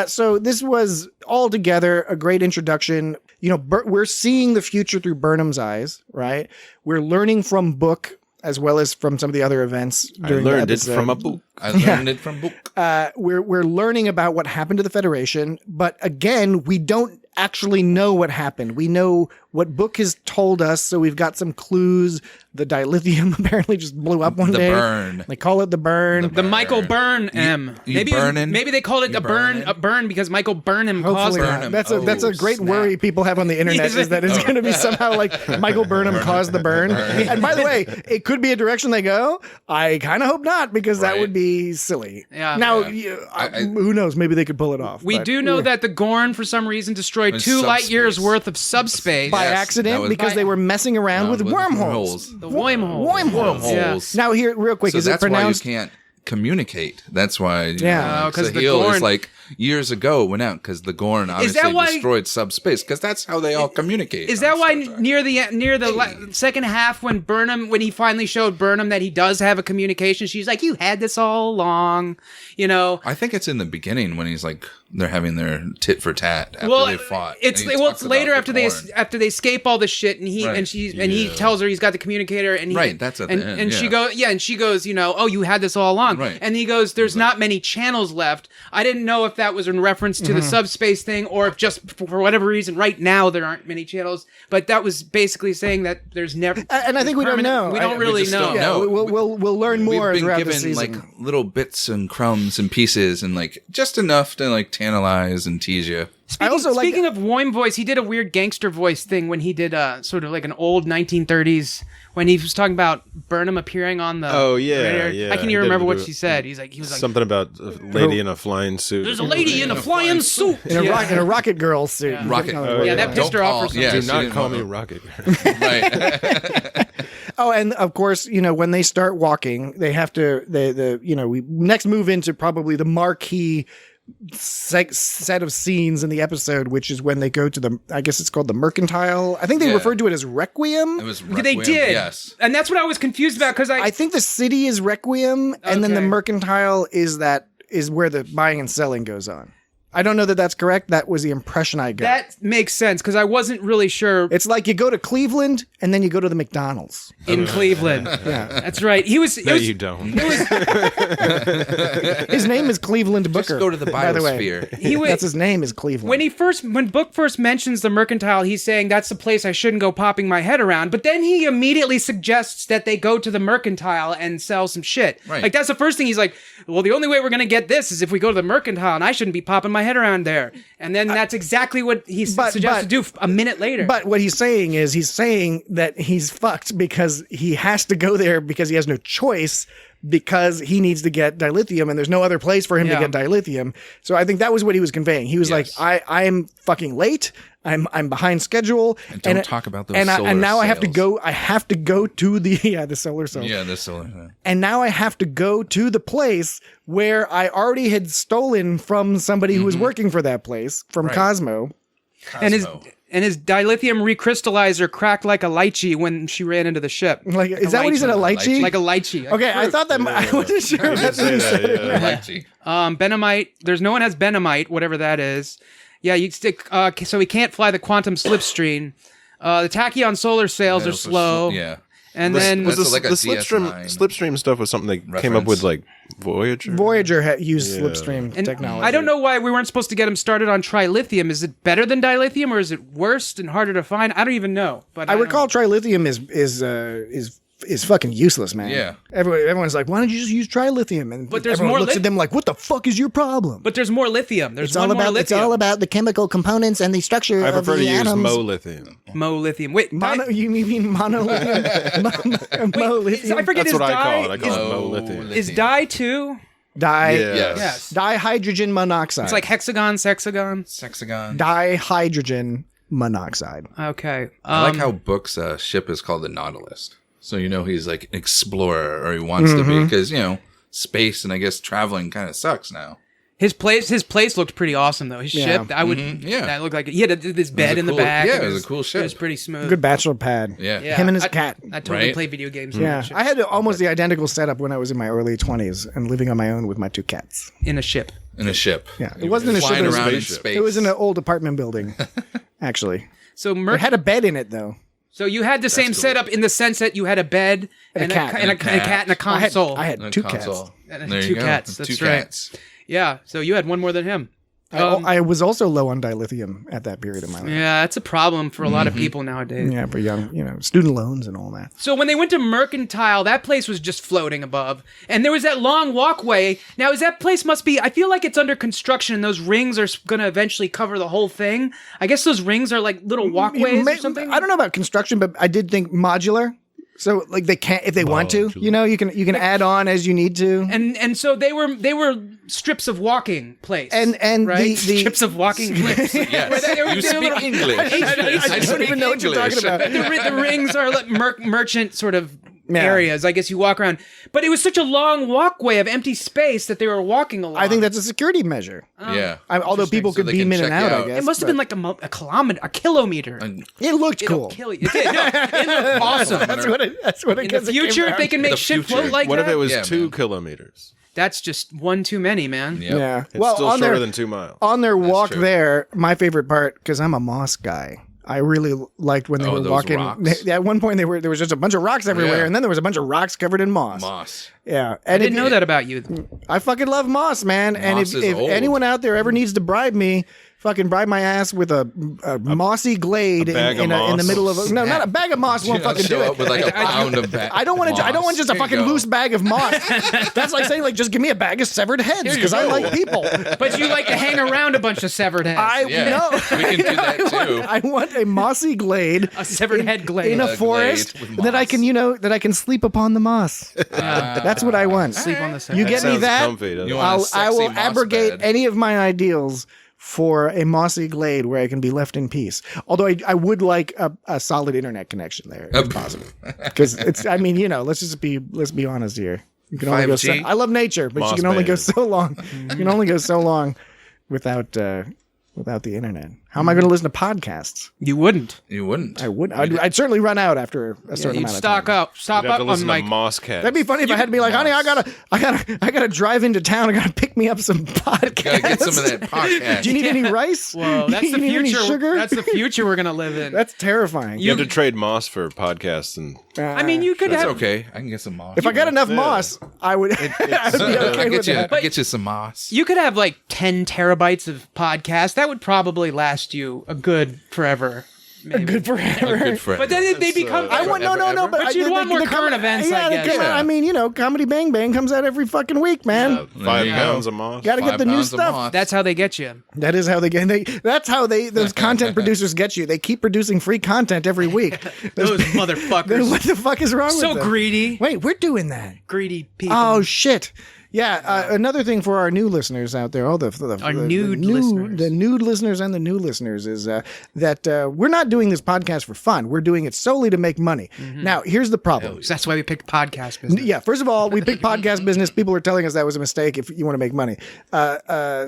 So this was altogether a great introduction. We're seeing the future through Burnham's eyes, right? We're learning from Book as well as from some of the other events during I learned it from a book. We're learning about what happened to the Federation, but again, we don't actually know what happened. We know what Book has told us, so we've got some clues. The dilithium apparently just blew up one day. The burn. They call it the burn. The Michael Burnham. Maybe they called it a burn because Michael Burnham caused it. That's a great worry people have on the internet is that it's going to be somehow like Michael Burnham caused the burn. And by the way, it could be a direction they go. I kind of hope not because that would be silly. Yeah. Now, who knows? Maybe they could pull it off. We do know that the Gorn, for some reason, destroyed 2 light years worth of subspace by accident because they were messing around with wormholes. The wormholes. Yeah. Now, here, real quick, is it pronounced? That's why you can't communicate. That's why. Because the Sahil Gorn is like years ago went out because the Gorn obviously destroyed subspace because that's how they all communicate. Is that why near the second half when he finally showed Burnham that he does have a communication, she's like, "You had this all along," I think it's in the beginning when he's like they're having their tit for tat after they fought. It's later after they escape all this shit and he tells her he's got the communicator and that's at the end, and she goes oh, you had this all along, and he goes, there's not many channels left. I didn't know if that was in reference to the subspace thing or if just for whatever reason right now there aren't many channels, but that was basically saying that there's never and I think we don't know. We don't really know. Yeah, we'll learn more We've been throughout given the season. like little bits and crumbs and pieces and like just enough to like tantalize and tease you. Speaking of Woim voice, he did a weird gangster voice thing when he did sort of like an old 1930s when he was talking about Burnham appearing on the. Oh yeah, radar. yeah. I can't even remember what she said. He was like something about a lady in a flying suit. There's a lady in a flying suit in a Rocket Girl suit. Yeah. Rocket. That pissed her off or something. Do not call me Rocket Girl. Right. Oh, and of course, when they start walking, they have to. We next move into probably the marquee set of scenes in the episode, which is when they go to I guess it's called the Mercantile. I think they referred to it as Requiem. It was Requiem, they did, yes. And that's what I was confused about because I think the city is Requiem, and then the Mercantile is where the buying and selling goes on. I don't know that that's correct. That was the impression I got. That makes sense because I wasn't really sure. It's like you go to Cleveland and then you go to the McDonald's in Cleveland. Yeah, that's right. You don't. His name is Cleveland Booker. Just go to the biosphere. By the way. That's his name is Cleveland. When Book first mentions the Mercantile, he's saying that's the place I shouldn't go popping my head around. But then he immediately suggests that they go to the Mercantile and sell some shit. Right. Like that's the first thing he's like, well, the only way we're gonna get this is if we go to the Mercantile, and I shouldn't be popping my head around there. And then that's exactly what he suggests to do a minute later. But what he's saying is that he's fucked because he has to go there because he has no choice because he needs to get dilithium and there's no other place for him to get dilithium. So I think that was what he was conveying. He was like, I'm fucking late. I'm behind schedule. And don't talk about those solar and now cells. I have to go to the solar cells. Yeah, the solar. And now I have to go to the place where I already had stolen from somebody who was working for that place from Cosmo. And his dilithium recrystallizer cracked like a lychee when she ran into the ship. Like, is that what he said? A lychee? Like a lychee. Okay, I thought that I wasn't sure if that's what he said. Lychee. Benamite. There's no one has Benamite, whatever that is. Yeah, you stick. So he can't fly the quantum slipstream. The tachyon solar sails are slow. Yeah. And then the like a slipstream stuff was something they came up with like Voyager. Voyager had used slipstream technology. I don't know why we weren't supposed to get him started on trilithium. Is it better than dilithium or is it worse and harder to find? I don't even know. But I recall trilithium is fucking useless, man. Yeah. Everyone's like, why don't you just use trilithium? And but there's everyone more looks at them like, what the fuck is your problem? But there's more lithium. It's all about the chemical components and the structure I of prefer the to use atoms. molithium. Molithium. Wait, you mean monolithium? Molithium. I forget That's his what I call it. I dye. call it molithium. Is dye too? Yes. Dihydrogen monoxide. It's like hexagon. Sexagon. Dihydrogen monoxide. Okay. I like how Book's ship is called the Nautilus. So he's like an explorer, or he wants to be, because space and I guess traveling kind of sucks now. His place looked pretty awesome though. His ship, that looked like he had this bed in the back. Yeah, it was a cool ship. It was pretty smooth. Good bachelor pad. Yeah. Him and his cat. I totally play video games. Yeah, I had almost the identical setup when I was in my early 20s and living on my own with my two cats. In a ship. Yeah, it wasn't in a ship. Flying around in space. It was in an old apartment building, actually. So it had a bed in it though. So you had the same setup in the sense that you had a bed and a cat and a console. I had two cats. And There two you go. cats. That's Two right. cats. Yeah. So you had one more than him. I was also low on dilithium at that period of my life. Yeah, that's a problem for a lot of people nowadays. Yeah, for young, student loans and all that. So when they went to Mercantile, that place was just floating above. And there was that long walkway. Now, that place must be, I feel like it's under construction and those rings are going to eventually cover the whole thing. I guess those rings are like little walkways or something. I don't know about construction, but I did think modular. So like they can't, if they want to, you can add on as you need to. And so they were strips of walking place. And right? the strips of walking place. Yes. You speak English. I don't even know what you're talking about. The rings are like merchant sort of areas. I guess you walk around. But it was such a long walkway of empty space that they were walking along. I think that's a security measure. Yeah. Although people could beam in and out, I guess. It must have been like a kilometer, a kilometer. It looked cool. Kill you. It did. No, it looked awesome. That's what it In the future, if they can make shit float like What that. if it was 2 kilometers? That's just one too many, man. Yep. Yeah. It's still shorter than 2 miles. On their walk true. there, my favorite part, because I'm a moss guy, I really liked when they were those walking. rocks. At one point, there was just a bunch of rocks everywhere, and then there was a bunch of rocks covered in moss. Yeah, I didn't know that about you. I fucking love moss, man. And Moss if is old. anyone out there ever needs to bribe me fucking bribe my ass with a mossy glade in the middle of not a bag of moss won't fucking do show it. up with like a pound of I don't want just a fucking loose bag of moss. That's like saying like just give me a bag of severed heads because I like people. But you like to hang around a bunch of severed heads. No. We can do that too. I want a mossy glade, a severed head glade in a forest that I can sleep upon the moss. That's what I want. Sleep on the severed. You get me that? Comfy, I will abrogate any of my ideals for a mossy glade where I can be left in peace. Although I would like a solid internet connection there if possible. Because it's, I mean, let's be honest here. You can only go so, I love nature, but you can only go so long. You can only go so long without the internet. How am I going to listen to podcasts? You wouldn't. I would. I'd certainly run out after a certain amount of time. Stock up on like Moss Cat. That'd be funny if I had to be like, honey, I gotta drive into town. I gotta pick me up some podcasts. Gotta get some of that podcast. Do you need any rice? Whoa, that's the future. Any sugar? That's the future we're gonna live in. That's terrifying. You have to trade moss for podcasts, and I mean, you could That's have. okay. I can get some moss. If I got enough moss, I would. I would be okay with that. I'll get you some moss. You could have like 10 terabytes of podcasts. That would probably last you a good forever. Maybe. Good forever. A good friend. But then they become. I want no. But you'd want more current events. Yeah, I guess. I mean, Comedy Bang Bang comes out every fucking week, man. 5 pounds of moss. Got to get the new stuff. That's how they get you. That is how they get. That's how those content producers get you. They keep producing free content every week. Those motherfuckers. What the fuck is wrong with them? So greedy. Wait, we're doing that. Greedy people. Oh shit. Yeah, another thing for our new listeners out there, listeners. The nude listeners and the new listeners is that we're not doing this podcast for fun. We're doing it solely to make money. Mm-hmm. Now, here's the problem. That's why we picked podcast business. Yeah, first of all, we picked podcast business. People are telling us that was a mistake if you want to make money.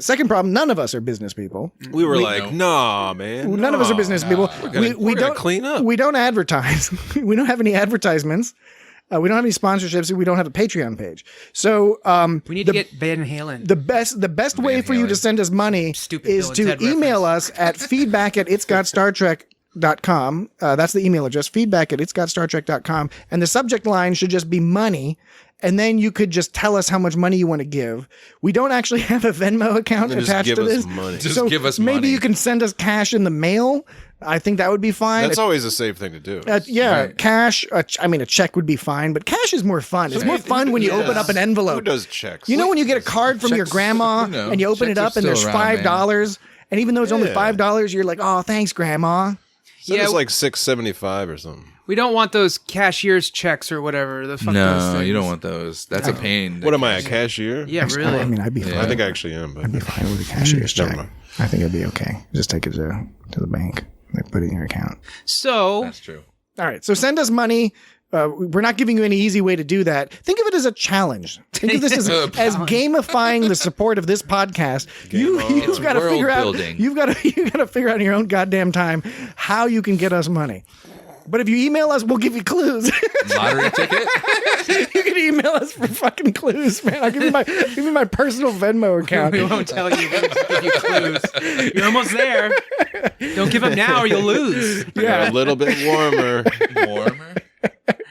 Second problem, none of us are business people. We were like, nah, man. None of us are business people. We don't clean up. We don't advertise. We don't have any advertisements. We don't have any sponsorships. We don't have a Patreon page. So we need to get Van Halen. The best way for you to send us money is to email us at feedback@itsgotstartrek.com. That's the email address, feedback@itsgotstartrek.com. And the subject line should just be money. And then you could just tell us how much money you want to give. We don't actually have a Venmo account attached to this. Just give us money. Maybe you can send us cash in the mail. I think that would be fine. That's always a safe thing to do. Right. Cash. A check would be fine, but cash is more fun. It's more fun when you open up an envelope. Who does checks? You know when you get a card from your grandma and you open it up and there's $5, and even though it's only $5, you're like, oh, thanks, grandma. It's like $6.75 or something. We don't want those cashier's checks or whatever. The fuck no, those things. You don't want those. That's a pain. What am I, a cashier? Yeah, really. I mean, I'd be fine. I think I actually am. But I'd be fine with a cashier's check. I think it'd be okay. Just take it to the bank. They put it in your account. So that's true. All right. So send us money. We're not giving you any easy way to do that. Think of it as a challenge. Think of this as gamifying the support of this podcast. You've got to figure out. You've got to figure out in your own goddamn time how you can get us money. But if you email us, we'll give you clues. Lottery ticket? You can email us for fucking clues, man. I'll give you my personal Venmo account. We won't tell you. We'll just give you clues. You're almost there. Don't give up now or you'll lose. Yeah, a little bit warmer. Warmer?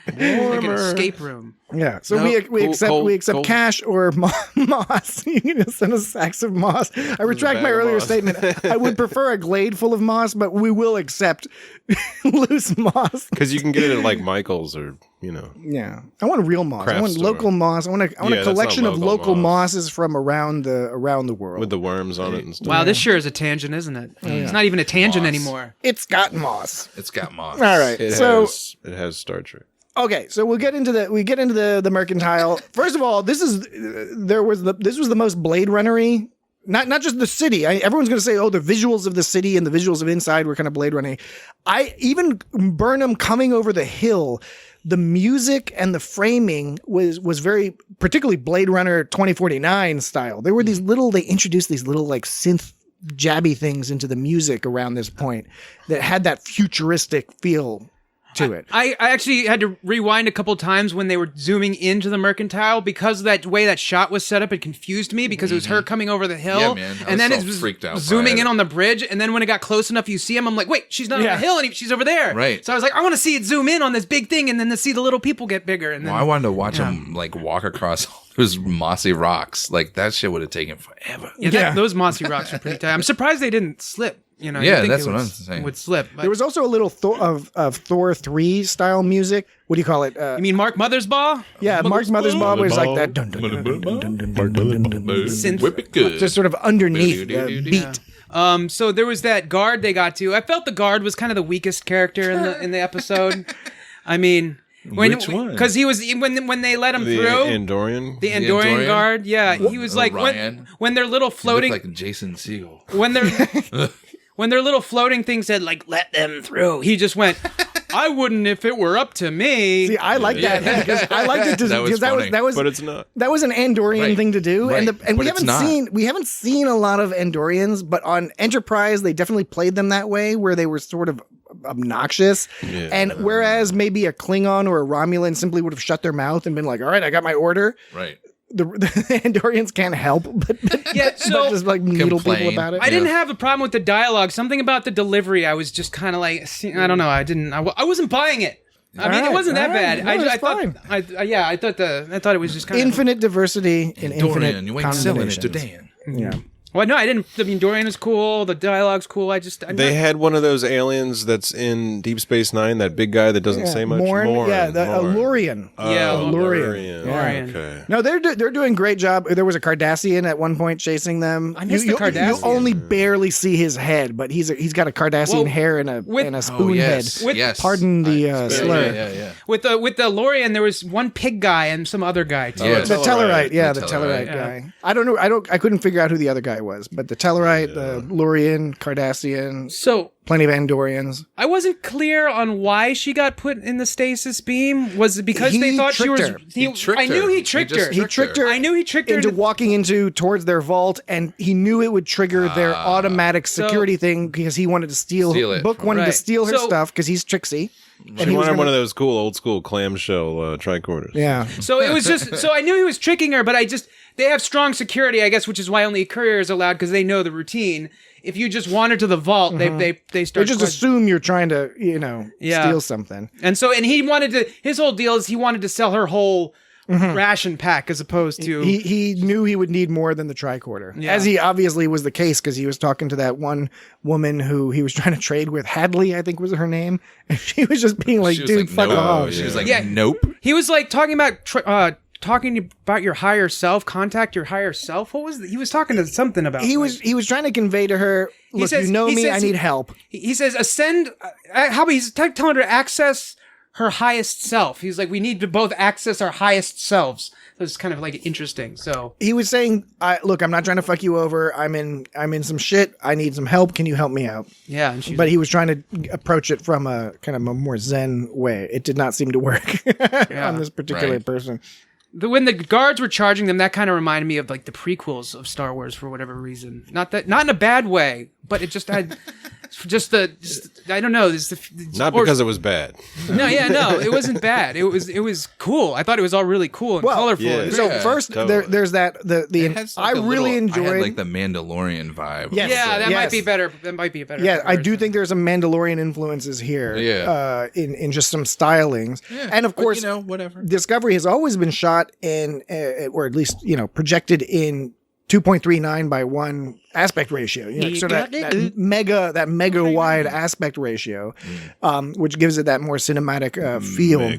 Like an escape room. Yeah, so we accept cash or moss. You can just send us sacks of moss. I retract my earlier statement. I would prefer a glade full of moss, but we will accept loose moss. Because you can get it at like Michael's or Yeah, I want real moss. Craft I want store. Local moss. I want a collection of local mosses from around the world with the worms on it and stuff. Wow, this sure is a tangent, isn't it? Yeah. It's not even a tangent anymore. It's got moss. It's got moss. All right, it has Star Trek. Okay, so we'll get into the mercantile. First of all, this was the most Blade Runner-y. Not just the city. Everyone's going to say, oh, the visuals of the city and the visuals of inside were kind of Blade Runner. Even Burnham coming over the hill, the music and the framing was very, particularly Blade Runner 2049 style. They introduced these little like synth jabby things into the music around this point that had that futuristic feel to it. I actually had to rewind a couple times when they were zooming into the mercantile because that way that shot was set up. It confused me because it was her coming over the hill, yeah, man. and then it was freaked out zooming in on the bridge. And then when it got close enough, you see him. I'm like, wait, she's not on the hill, and she's over there. Right. So I was like, I want to see it zoom in on this big thing, and then to see the little people get bigger. And then I wanted to watch him like walk across all Those mossy rocks, like that shit would have taken forever. Yeah, those mossy rocks are pretty tight. I'm surprised they didn't slip. You know, Yeah, you'd think that's they what I'm saying. Would slip. But There was also a little of Thor 3 style music. What do you call it? you mean Mark Mothersbaugh? Yeah, Mark Mothersbaugh was like that. Dun, dun, dun, dun, dun, dun, dun, dun, dun, dun, dun. Synth. Whip it good. Just sort of underneath the beat. So there was that guard they got to. I felt the guard was kind of the weakest character in the episode. I mean, Which one? Because he was when they let him The through. Andorian? The Andorian Andorian? guard, yeah, he was like Orion. when they're little He looked floating like Jason Segel. when they're when their little floating thing said like let them through. He just went, I wouldn't if it were up to me. See, I like that because I liked it That was because funny. that was But it's not. that was an Andorian Right. thing to do, Right. and we But it's haven't not. seen a lot of Andorians, but on Enterprise they definitely played them that way, where they were sort of obnoxious, Yeah. and whereas maybe a Klingon or a Romulan simply would have shut their mouth and been like, "All right, I got my order." Right. The Andorians can't help but so just like needle people Complain. about it. I didn't have a problem with the dialogue. Something about the delivery, I was just kind of like, I don't know. I wasn't buying it. I mean, it Alright, wasn't that alright. bad. No, I it's thought I thought it was just kind of Infinite diversity and infinite Dorian, you ain't selling it combinations. to Dan. Yeah. Well, no, I didn't. I mean, Dorian is cool. The dialogue's cool. They had one of those aliens that's in Deep Space Nine, that big guy that doesn't say much. Morn, Morn, yeah, the Morn. Lurian. Yeah, Lurian. Lurian. Yeah. Okay. No, they're doing a great job. There was a Cardassian at one point chasing them. I missed the You Cardassian. only barely see his head, but he's got a Cardassian Well, hair and with- a spoon head. With- yes. Pardon the slur. Yeah. with the Lorian. There was one pig guy and some other guy too. Yeah. The Tellarite, yeah, the The Tellarite Tellarite, guy. I don't know. I couldn't figure out who the other guy was, but the Tellarite, the Lurian, Cardassian, So plenty of Andorians. I wasn't clear on why she got put in the stasis beam. Was it because He they thought she was? tricked her. He tricked I knew her. he He tricked just her. He tricked her. I knew he tricked her into walking towards their vault, and he knew it would trigger their automatic security thing because he wanted to steal it Book from wanted to Right. steal her So- stuff because he's tricksy. And She he was wanted gonna- one of those cool old school clamshell tricorders. Yeah. So it was just. So I knew he was tricking her, but they have strong security, I guess, which is why only a courier is allowed because they know the routine. If you just wander to the vault, they They start. just assume you're trying to, steal something. And he wanted to. His whole deal is he wanted to sell her whole ration pack as opposed to. He knew he would need more than the tricorder, Yeah. as he obviously was the case because he was talking to that one woman who he was trying to trade with. Hadley, I think was her name, and she was just being like, She was "Dude, like, fuck nope. off." She was like, Yeah. nope. He was like talking about your higher self. Contact your higher self. What was he was talking to something about? He was trying to convey to her, "Look, says- you know he me. says I need help." He says ascend. How about he's telling her to access her highest self. He's like, we need to both access our highest selves. So it's kind of like interesting. So He was saying, "Look, I'm not trying to fuck you over. I'm in some shit. I need some help. Can you help me out?" yeah, and she's But he was trying to approach it from a kind of a more zen way. It did not seem to work on this particular right. person. when the guards were charging them, that kind of reminded me of like the prequels of Star Wars for whatever reason. Not in a bad way, but it just had I don't know. Not because it was bad. No, it wasn't bad. It was cool. I thought it was all really cool and Well, colorful. yeah. So Yeah, first, totally. there's that It has I like a really little- I enjoyed. had like the Mandalorian vibe. Yes. Yeah, that might Yes. be better. That might be a better. Yeah, I do comparison. think there's some Mandalorian influences here. Yeah. In just some stylings, Yeah, and of but, course, whatever. Discovery has always been shot in, or at least projected in 2.39 by 1 aspect ratio. Sort of that mega wide aspect ratio, which gives it that more cinematic feel.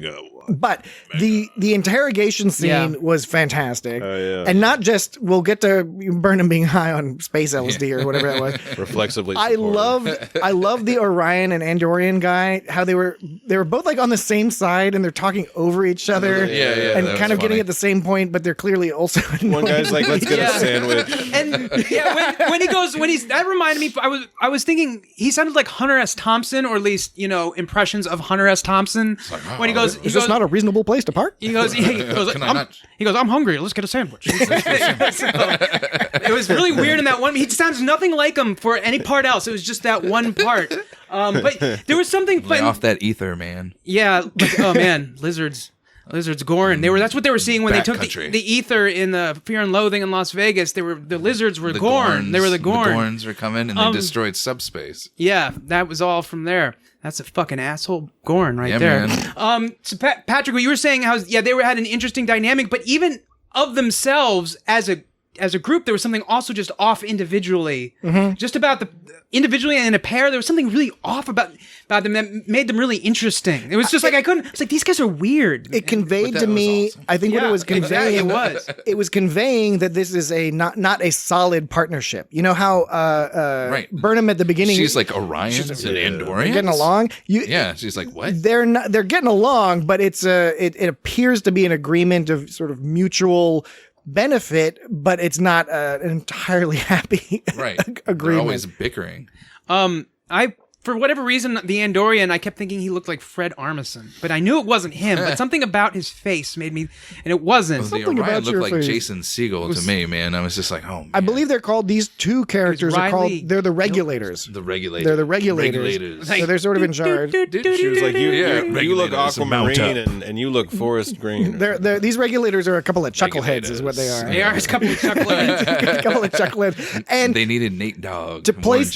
But the interrogation scene Yeah. was fantastic, yeah. and not just we'll get to Burnham being high on space LSD or whatever that was. Reflexively I supportive. love the Orion and Andorian guy. How they were both like on the same side and they're talking over each other, Yeah, and that kind was of getting funny. at the same point, but they're clearly also One guy's like, let's get Yeah. a sandwich. And yeah, that reminded me. I was thinking he sounded like Hunter S. Thompson, or at least impressions of Hunter S. Thompson. When he goes, Is this not a reasonable place to park? He goes, Can I not? I'm hungry. Let's get a sandwich. So, it was really weird in that one. He sounds nothing like him for any part else. It was just that one part. But there was something Lay fun. off that ether, man. Yeah. Like, oh man, lizards goring. That's what they were seeing when they took Backcountry. the ether in the Fear and Loathing in Las Vegas. The lizards were The gorn. They were the gorn. The Gorns were coming and they destroyed subspace. Yeah, that was all from there. That's a fucking asshole Gorn right Yeah, there. man. So Patrick, what you were saying, they had an interesting dynamic, but even of themselves as a group, there was something also just off individually. Just about the individually and in a pair, there was something really off about them that made them really interesting. It was just I was like, these guys are weird. It conveyed to me, awesome. I think what it was conveying, it was conveying that this is not a solid partnership. You know how Burnham at the beginning, She's like Orions and Andorians getting along. She's like, what? They're getting along, but it appears to be an agreement of sort of mutual benefit, but it's not an entirely happy agreement. They're always bickering. For whatever reason, the Andorian, I kept thinking he looked like Fred Armisen, but I knew it wasn't him. But something about his face made me, and it wasn't. The Something Orion about your looked like face. Jason Segel to me, man. I was just like, oh, man. I believe they're called, these two characters are called, Riley- they're the regulators. The regulators. They're the regulators. So they're sort of in charge. She was like, you look Regulators mount aquamarine and you look forest green. These regulators are a couple of chuckleheads, is what they are. They are a couple of chuckleheads. A couple of chuckleheads, and they needed Nate Dogg. to place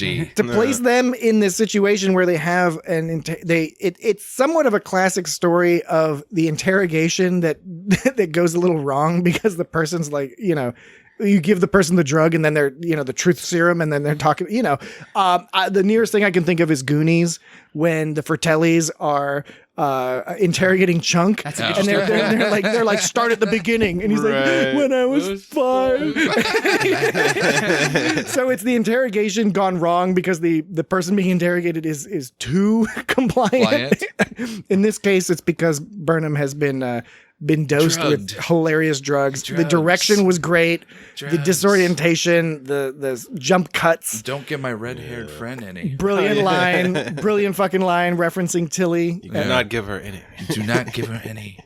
them in this situation where they have it's somewhat of a classic story of the interrogation that goes a little wrong because the person's like, you give the person the drug and then they're, the truth serum and then they're talking, the nearest thing I can think of is Goonies, when the Fratellis are interrogating Chunk, and they're like start at the beginning, and he's like, when I was 5. So it's the interrogation gone wrong because the person being interrogated is too compliant. In this case, it's because Burnham has been dosed with hilarious drugs. The direction was great. The disorientation, the jump cuts. Don't give my red-haired friend any. Brilliant fucking line referencing Tilly. You do not give her any. Do not give her any.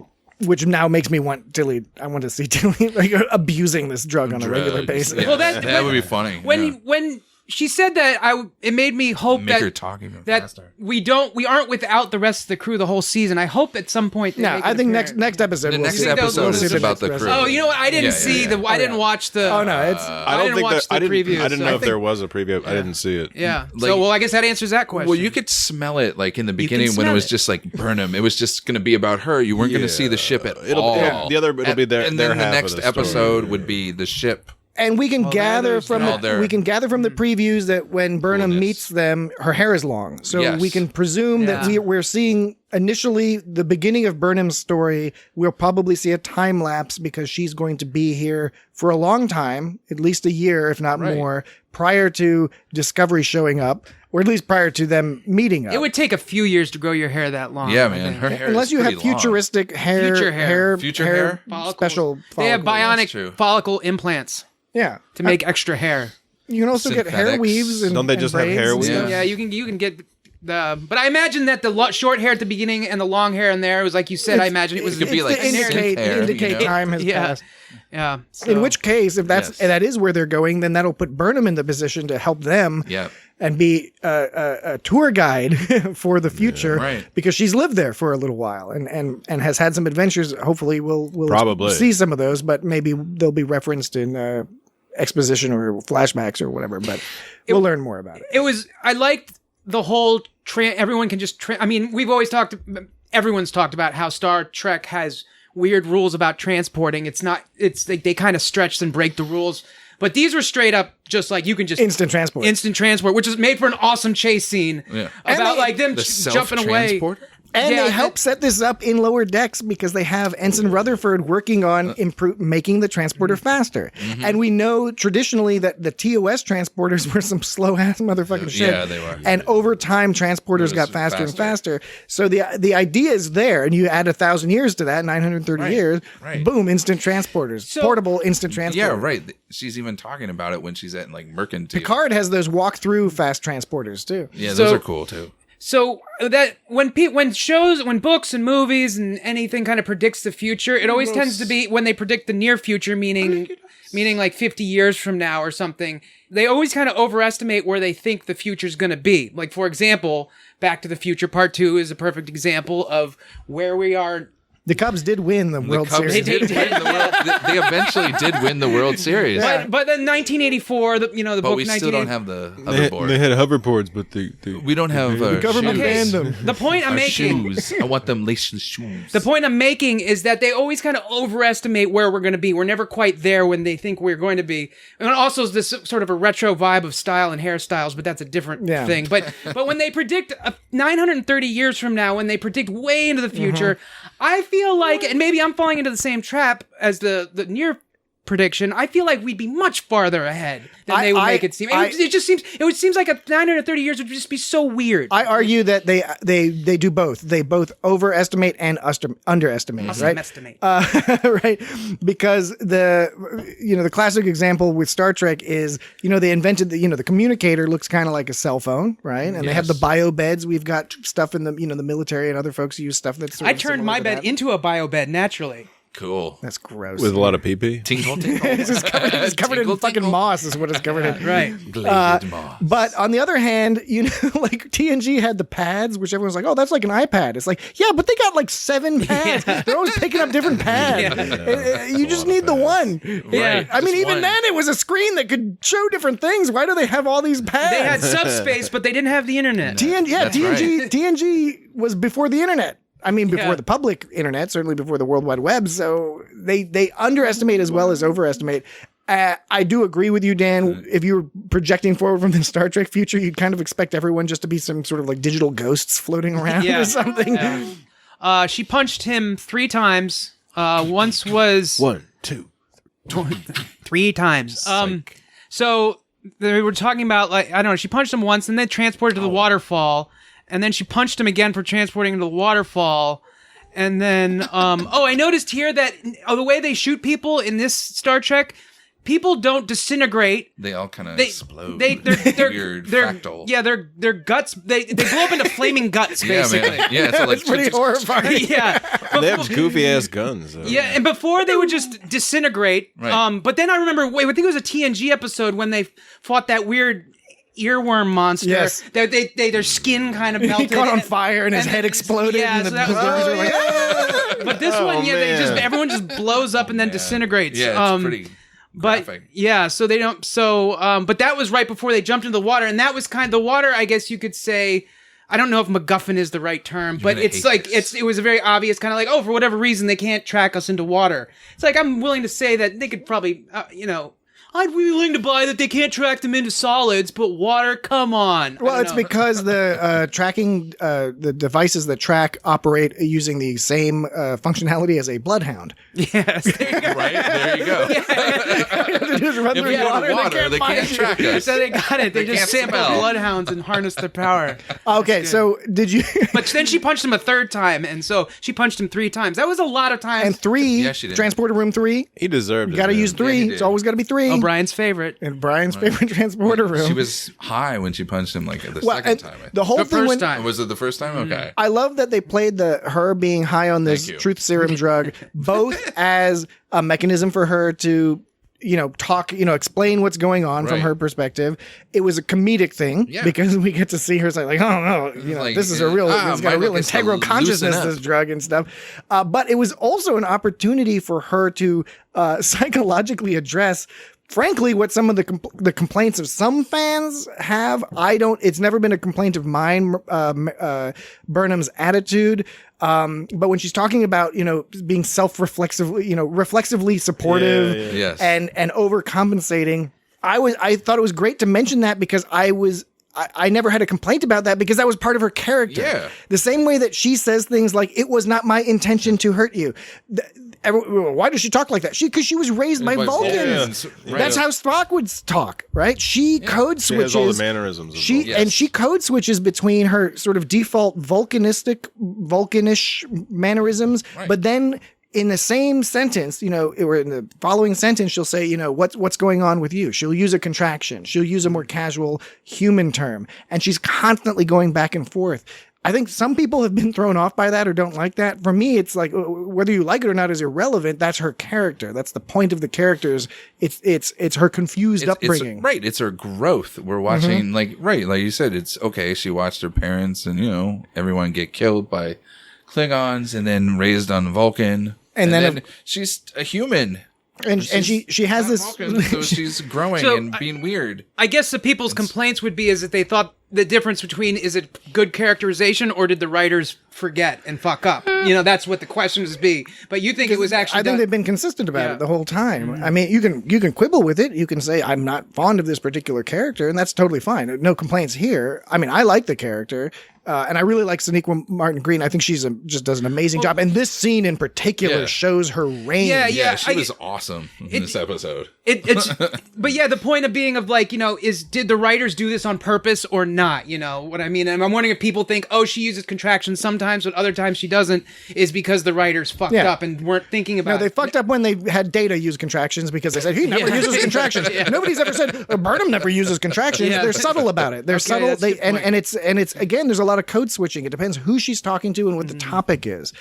Which now makes me want Tilly. I want to see Tilly like abusing this drug on a regular basis. Yeah, Well, that would be funny. When she said that, it made me hope Make her that talk even that faster. we aren't without the rest of the crew the whole season. I hope at some point. No, I think next episode. The we'll next see. episode We'll is see about the next crew. rest. Oh, you know what? I didn't see the. I didn't watch the. Oh no, it's. I don't didn't think watch that the preview, I didn't so know I if there was a preview. I didn't see it. Yeah. Like- So I guess that answers that question. Well, you could smell it like in the beginning when smell it was it. just like Burnham. It was just going to be about her. You weren't going to see the ship at all. It'll be their And then the half of next the story. episode would be the ship. And we can gather from all there. we can gather from the previews that when Burnham Coolness. meets them, her hair is long. So Yes. we can presume that Yeah. we're seeing initially the beginning of Burnham's story. We'll probably see a time lapse because she's going to be here for a long time, at least a year, if not more, prior to Discovery showing up, or at least prior to them meeting up. It would take a few years to grow your hair that long. Yeah, I man. think. Her hair Unless is you have pretty long. futuristic hair, Future hair. Future hair? Follicles. special. They have follicles. That's true. bionic follicle implants Yeah, to make extra hair. you can also get hair Synthetics. weaves. And, Don't they and just have braids hair and weaves? stuff. Yeah, you can get the. But I imagine that the short hair at the beginning and the long hair in there was like you said. I imagine it was could be like to indicate, synth hair, indicate you know? time has Yeah. passed. Yeah. In so- which case, if that is where they're going, then that'll put Burnham in the position to help them Yeah. and be a tour guide for the future, right. because she's lived there for a little while and has had some adventures. Hopefully, we'll Probably. see some of those, but maybe they'll be referenced in exposition or flashbacks or whatever. But we'll learn more about it. It was. I liked the whole. Everyone can just. I mean, we've always talked. Everyone's talked about how Star Trek has weird rules about transporting. It's not. It's like they kind of stretch and break the rules. But these were straight up just like you can just Instant transport. which is made for an awesome chase scene Yeah. about like them The jumping away. self-transporter? And Yeah, they help set this up in lower decks because they have Ensign Rutherford working on making the transporter faster. And we know traditionally that the TOS transporters were some slow ass motherfucking shit. Yeah, they were. And over time, transporters got faster and faster. So the idea is there, and you add 1,000 years to that, 930 years. right. Boom, instant transporters, portable instant transporters. Yeah, right. She's even talking about it when she's at like Mercantile. Picard has those walk-through fast transporters too. Yeah, So- those are cool too. So that when books and movies and anything kind of predicts the future, it always tends to be when they predict the near future, meaning like 50 years from now or something. They always kind of overestimate where they think the future's going to be. Like, for example, Back to the Future Part 2 is a perfect example of where we are The Cubs did win the World Cubs Series. did win the World. They eventually did win the World Series. But then 1984, the But book we still 1980 don't have the hoverboard. They had hoverboards, but We don't have The government shoes. banned them. The point I'm Our making. shoes. I want them laceless shoes. The point I'm making is that they always kind of overestimate where we're going to be. We're never quite there when they think we're going to be. And also is this sort of a retro vibe of style and hairstyles, but that's a different thing. But when they predict 930 years from now, when they predict way into the future, I feel like, and maybe I'm falling into the same trap as the near prediction, I feel like we'd be much farther ahead than they would make it seem. It seems like a 930 years would just be so weird. I argue that they do both. They both overestimate and underestimate, right? Right, because the classic example with Star Trek is they invented the communicator looks kind of like a cell phone, right? And they have the bio beds. We've got stuff in the the military and other folks use stuff that's. I turned my bed into a bio bed naturally. Cool. That's gross. with a lot of pee-pee. Tinkle, tinkle. It's covered in fucking moss is what it's covered in. Right. Glazed moss. But on the other hand, like TNG had the pads, which everyone's like, oh, that's like an iPad. It's like, yeah, but they got like 7 pads. They're always picking up different pads. You just need the one. Right. I mean, Just even one. then it was a screen that could show different things. Why do they have all these pads? They had subspace, but they didn't have the internet. TNG was before the internet. I mean, before the public internet, certainly before the World Wide Web. So they underestimate as well as overestimate. I do agree with you, Dan. If you were projecting forward from the Star Trek future, you'd kind of expect everyone just to be some sort of like digital ghosts floating around or something. Yeah. She punched him 3 times. Once was 1, 2, 3 times. So they were talking about, like, I don't know, she punched him once and then transported to the waterfall. And then she punched him again for transporting him to the waterfall. And then, I noticed here that the way they shoot people in this Star Trek, people don't disintegrate. They all kind of They explode. they're weird they're fractal. yeah, their guts they blow up into flaming guts basically. Yeah, man. Yeah, so like It's pretty horrifying. Yeah. They have goofy ass guns. Yeah, and before they would just disintegrate. Right. But then I remember, I think it was a TNG episode when they fought that weird earworm monster. Yes. Their skin kind of melted. He caught on fire and his head exploded. Yeah, and so that was guys were like, But this one, everyone just blows up and then disintegrates. Yeah, it's pretty graphic. But yeah, so they don't. So, but that was right before they jumped into the water, and that was kind of the water. I guess you could say. I don't know if MacGuffin is the right term, but it's like it was a very obvious kind of like, oh, for whatever reason they can't track us into water. It's like I'm willing to say that they could probably, I'd be willing to buy that they can't track them into solids, but water, come on. Well, it's because the tracking, the devices that track operate using the same functionality as a bloodhound. Yes. There you go. Right? There you go. Just run If through we go to water, they can't track us. So they got it. They just can't sample smell. bloodhounds and harness their power. Okay, so did you? But then she punched him a 3rd time, and so she punched him 3 times. That was a lot of times. And 3, Yeah, she did. transporter room 3. He deserved it. Got to man. use 3. he It's did. always got to be 3. O'Brien's favorite. And Brian's favorite transporter room. She was high when she punched him like the Well, second and time. I think. the whole The thing first when, time. Was it the first time? Okay. I love that they played her being high on this Thank you. truth serum drug, both as a mechanism for her to, talk, explain what's going on from Right. her perspective. It was a comedic thing Yeah. because we get to see her say like, oh no, like, this is a real, it's got a real Michael gets to integral loosen consciousness, up. this drug and stuff. But it was also an opportunity for her to psychologically address frankly, what some of the complaints of some fans have, it's never been a complaint of mine, Burnham's attitude. But when she's talking about, being reflexively supportive Yes. and overcompensating, I thought it was great to mention that because I never had a complaint about that because that was part of her character. Yeah. The same way that she says things like, it was not my intention to hurt you. Why does she talk like that? Because she was raised by Vulcans. Yeah. Right. That's how Spock would talk, right? She code She switches. has all the mannerisms. Of Vulcan. And she code switches between her sort of default Vulcanish mannerisms, Right. but then in the same sentence, or in the following sentence, she'll say, what's going on with you? She'll use a contraction. She'll use a more casual human term. And she's constantly going back and forth. I think some people have been thrown off by that or don't like that. For me, it's like, whether you like it or not is irrelevant. That's her character. That's the point of the characters. It's her confused upbringing. It's her growth. We're watching, like you said, it's okay. She watched her parents and, everyone get killed by Klingons and then raised on Vulcan. And then she's a human. And she has this. Vulcan, so she's growing and being weird. I guess the people's complaints would be is that they thought the difference between is it good characterization or did the writers forget and fuck up? That's what the questions would be. But you think it was actually? I think they've been consistent about it the whole time. Mm-hmm. I mean, you can quibble with it. You can say I'm not fond of this particular character, and that's totally fine. No complaints here. I mean, I like the character. And I really like Sonequa Martin Green. I think she's just does an amazing job. And this scene in particular shows her range. Yeah, she was awesome in this episode. But yeah, the point of being of like, did the writers do this on purpose or not? You know what I mean? And I'm wondering if people think, oh, she uses contractions sometimes, but other times she doesn't, is because the writers fucked up and weren't thinking about it. No, they fucked up when they had Data use contractions because they said, he never uses contractions. Nobody's ever said, Burnham never uses contractions. They're subtle about it. They're subtle. And it's again, there's a lot of code switching. It depends who she's talking to and what the topic is.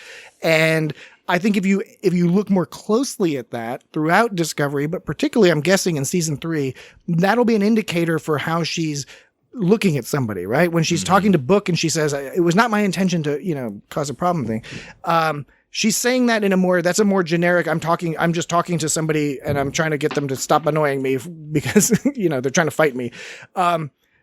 And I think if you look more closely at that throughout Discovery, but particularly I'm guessing in season 3, that'll be an indicator for how she's looking at somebody, right? When she's talking to Book and she says, it was not my intention to, cause a problem thing. She's saying that that's a more generic, I'm just talking to somebody and I'm trying to get them to stop annoying me because, they're trying to fight me.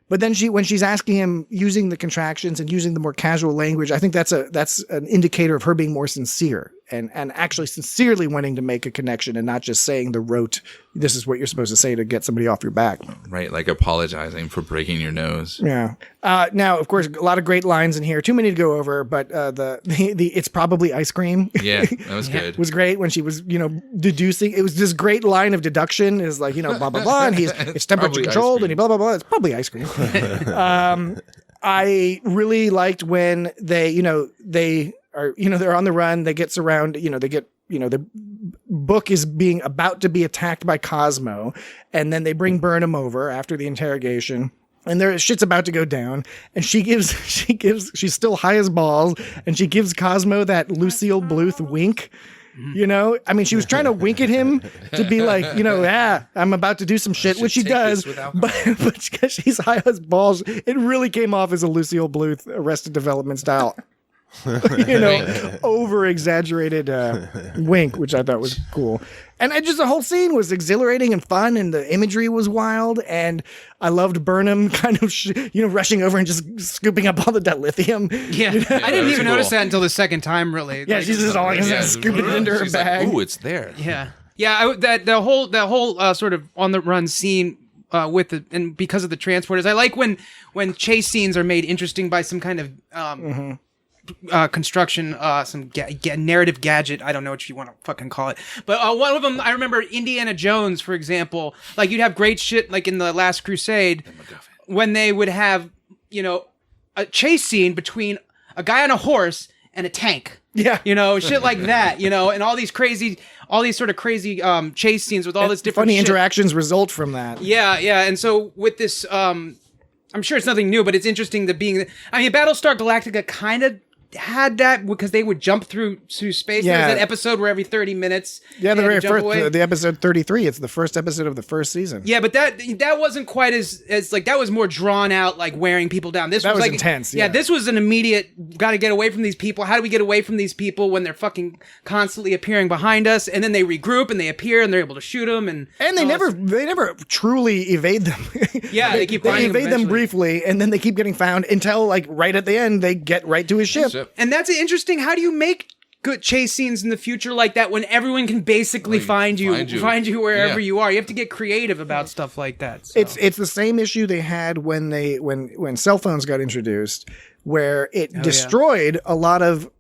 But then when she's asking him using the contractions and using the more casual language, I think that's an indicator of her being more sincere and actually sincerely wanting to make a connection and not just saying the rote, this is what you're supposed to say to get somebody off your back. Right, like apologizing for breaking your nose. Yeah. Now, of course, a lot of great lines in here. Too many to go over, but the it's probably ice cream. Yeah, that was good. Was great when she was, deducing. It was this great line of deduction is like, blah, blah, blah, and it's temperature controlled and he blah, blah, blah. It's probably ice cream. I really liked when they are, they're on the run, they get surrounded, the Book is about to be attacked by Cosmo, and then they bring Burnham over after the interrogation. And shit's about to go down, and she's still high as balls, and she gives Cosmo that Lucille Bluth wink. I mean, she was trying to wink at him to be like, I'm about to do some shit, which she does, but because she's high as balls, it really came off as a Lucille Bluth Arrested Development style. Over exaggerated wink, which I thought was cool. And the whole scene was exhilarating and fun, and the imagery was wild. And I loved Burnham kind of, rushing over and just scooping up all the dilithium. Yeah, I didn't even notice that until the second time, really. Yeah, she's just all scooping it into her bag. Like, ooh, it's there. Yeah, that whole sort of on the run scene. And because of the transporters, I like when chase scenes are made interesting by some kind of construction, some narrative gadget. I don't know what you want to fucking call it. But one of them, I remember Indiana Jones, for example. Like you'd have great shit like in The Last Crusade when they would have, a chase scene between a guy on a horse and a tank. Yeah. Shit like that, and all these sort of crazy chase scenes with all this different funny shit. Interactions result from that. Yeah. And so with this, I'm sure it's nothing new, but it's interesting that Battlestar Galactica kind of had that because they would jump through space. Yeah. There was that episode where every 30 minutes. Yeah, the very first, the episode 33. It's the first episode of the first season. Yeah, but that wasn't quite as like that was more drawn out, like wearing people down. This was like intense. Yeah, this was an immediate. Got to get away from these people. How do we get away from these people when they're fucking constantly appearing behind us? And then they regroup and they appear and they're able to shoot them and they never truly evade them. Yeah, they keep they evade them briefly and then they keep getting found until like right at the end they get right to his ship. And that's interesting. How do you make good chase scenes in the future like that when everyone can basically find you wherever you are? You have to get creative about stuff like that. So. It's the same issue they had when cell phones got introduced, where it destroyed a lot of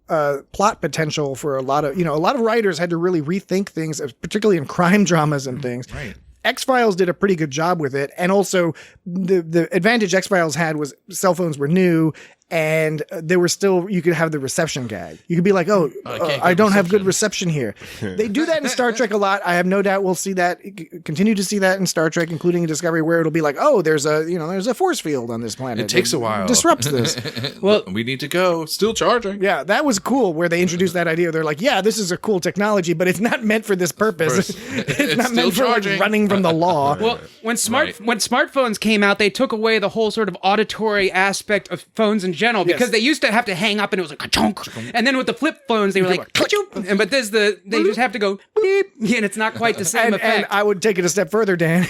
plot potential for a lot of writers had to really rethink things, particularly in crime dramas and things. Right. X-Files did a pretty good job with it. And also the advantage X-Files had was cell phones were new and there were still, you could have the reception gag. You could be like, I don't have good reception here. They do that in Star Trek a lot. I have no doubt we'll see that, continue to see that in Star Trek, including in Discovery, where it'll be like, there's a force field on this planet. It takes a while. Disrupts this. Well, we need to go. Still charging. Yeah, that was cool where they introduced that idea. They're like, this is a cool technology, but it's not meant for this purpose. It's not meant for like running from the law. Well, when smartphones came out, they took away the whole sort of auditory aspect of phones in general, because they used to have to hang up and it was like ka-chunk. And then with the flip phones, they were like ka-chunk. But they just have to go beep, and it's not quite the same effect. And I would take it a step further, Dan.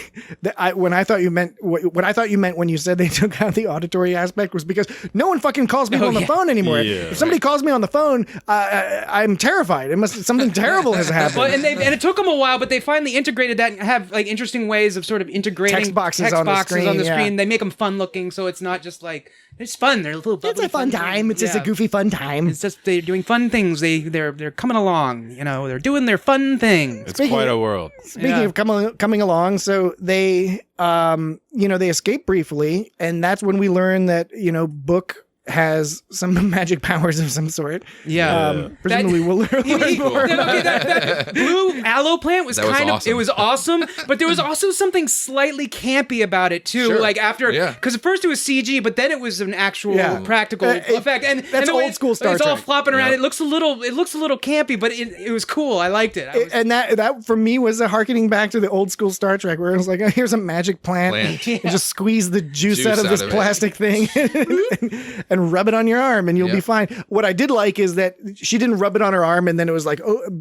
When I thought you meant what I thought you meant when you said they took out the auditory aspect was because no one fucking calls me on the phone anymore. Yeah, if somebody calls me on the phone, I'm terrified. Something terrible has happened. Well, and it took them a while, but they finally integrated that and have like interesting ways of sort of integrating text boxes on the screen. They make them fun looking, so it's not just like it's fun. They're a little. It's a fun time. It's just a goofy fun time. It's just they're doing fun things. They're coming along. They're doing their fun thing. It's quite a world. Speaking of coming along, so they they escape briefly, and that's when we learn that Book has some magic powers of some sort. Yeah. Presumably we'll learn more. That blue aloe plant was awesome. It was awesome, but there was also something slightly campy about it too. Sure. Like because at first it was CG, but then it was an actual practical effect. And that's old school Star Trek. It's all Trek. flopping around. It looks a little campy, but it was cool. I liked it. And that for me was a harkening back to the old school Star Trek, where it was like, here's a magic plant. And just squeeze the juice out of this plastic thing and rub it on your arm and you'll be fine. What I did like is that she didn't rub it on her arm and then it was like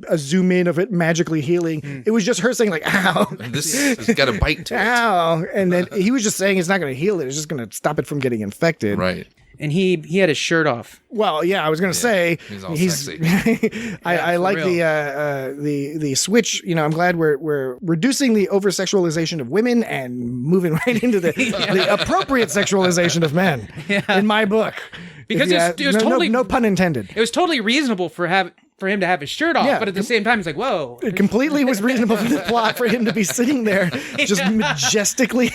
a zoom in of it magically healing. It was just her saying like, ow. This has got a bite to it. Ow. And then he was just saying it's not going to heal it. It's just going to stop it from getting infected. Right. And he had his shirt off. Well, yeah, I was going to say he's all sexy. I like real. the switch. I'm glad we're reducing the over sexualization of women and moving right into the appropriate sexualization of men in my book. Because it was totally no pun intended. It was totally reasonable for him to have his shirt off, but at the same time, he's like, whoa. It completely was reasonable for the plot for him to be sitting there, just majestically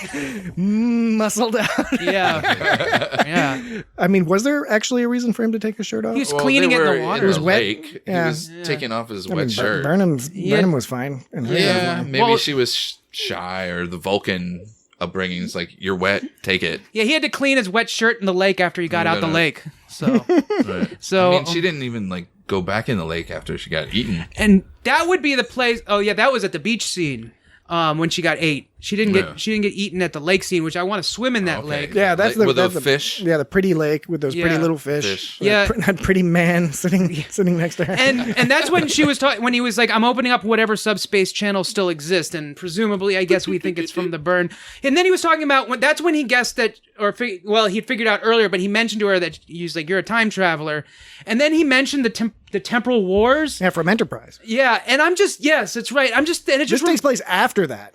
muscled out. Yeah. I mean, was there actually a reason for him to take his shirt off? He was cleaning it in the water. It was wet. Lake. He was taking off his wet shirt. Burnham was fine. Maybe she was shy, or the Vulcan upbringing is like, you're wet, take it. Yeah, he had to clean his wet shirt in the lake after he got out the lake. So, I mean, she didn't even go back in the lake after she got eaten. And that would be the place. Oh yeah, that was at the beach scene. When she got ate, she didn't get eaten at the lake scene, which I want to swim in that lake. Yeah, that's with the fish. Yeah, the pretty lake with those pretty little fish. Yeah, that pretty man sitting next to her. And that's when she was when he was like, I'm opening up whatever subspace channels still exist, and presumably, I guess we think it's from the burn. And then he was talking about that's when he guessed that, he'd figured out earlier, but he mentioned to her that he's like, you're a time traveler, and then he mentioned the temporal wars. Yeah, from Enterprise. Yeah, and I'm just it's right. And it just takes place after that.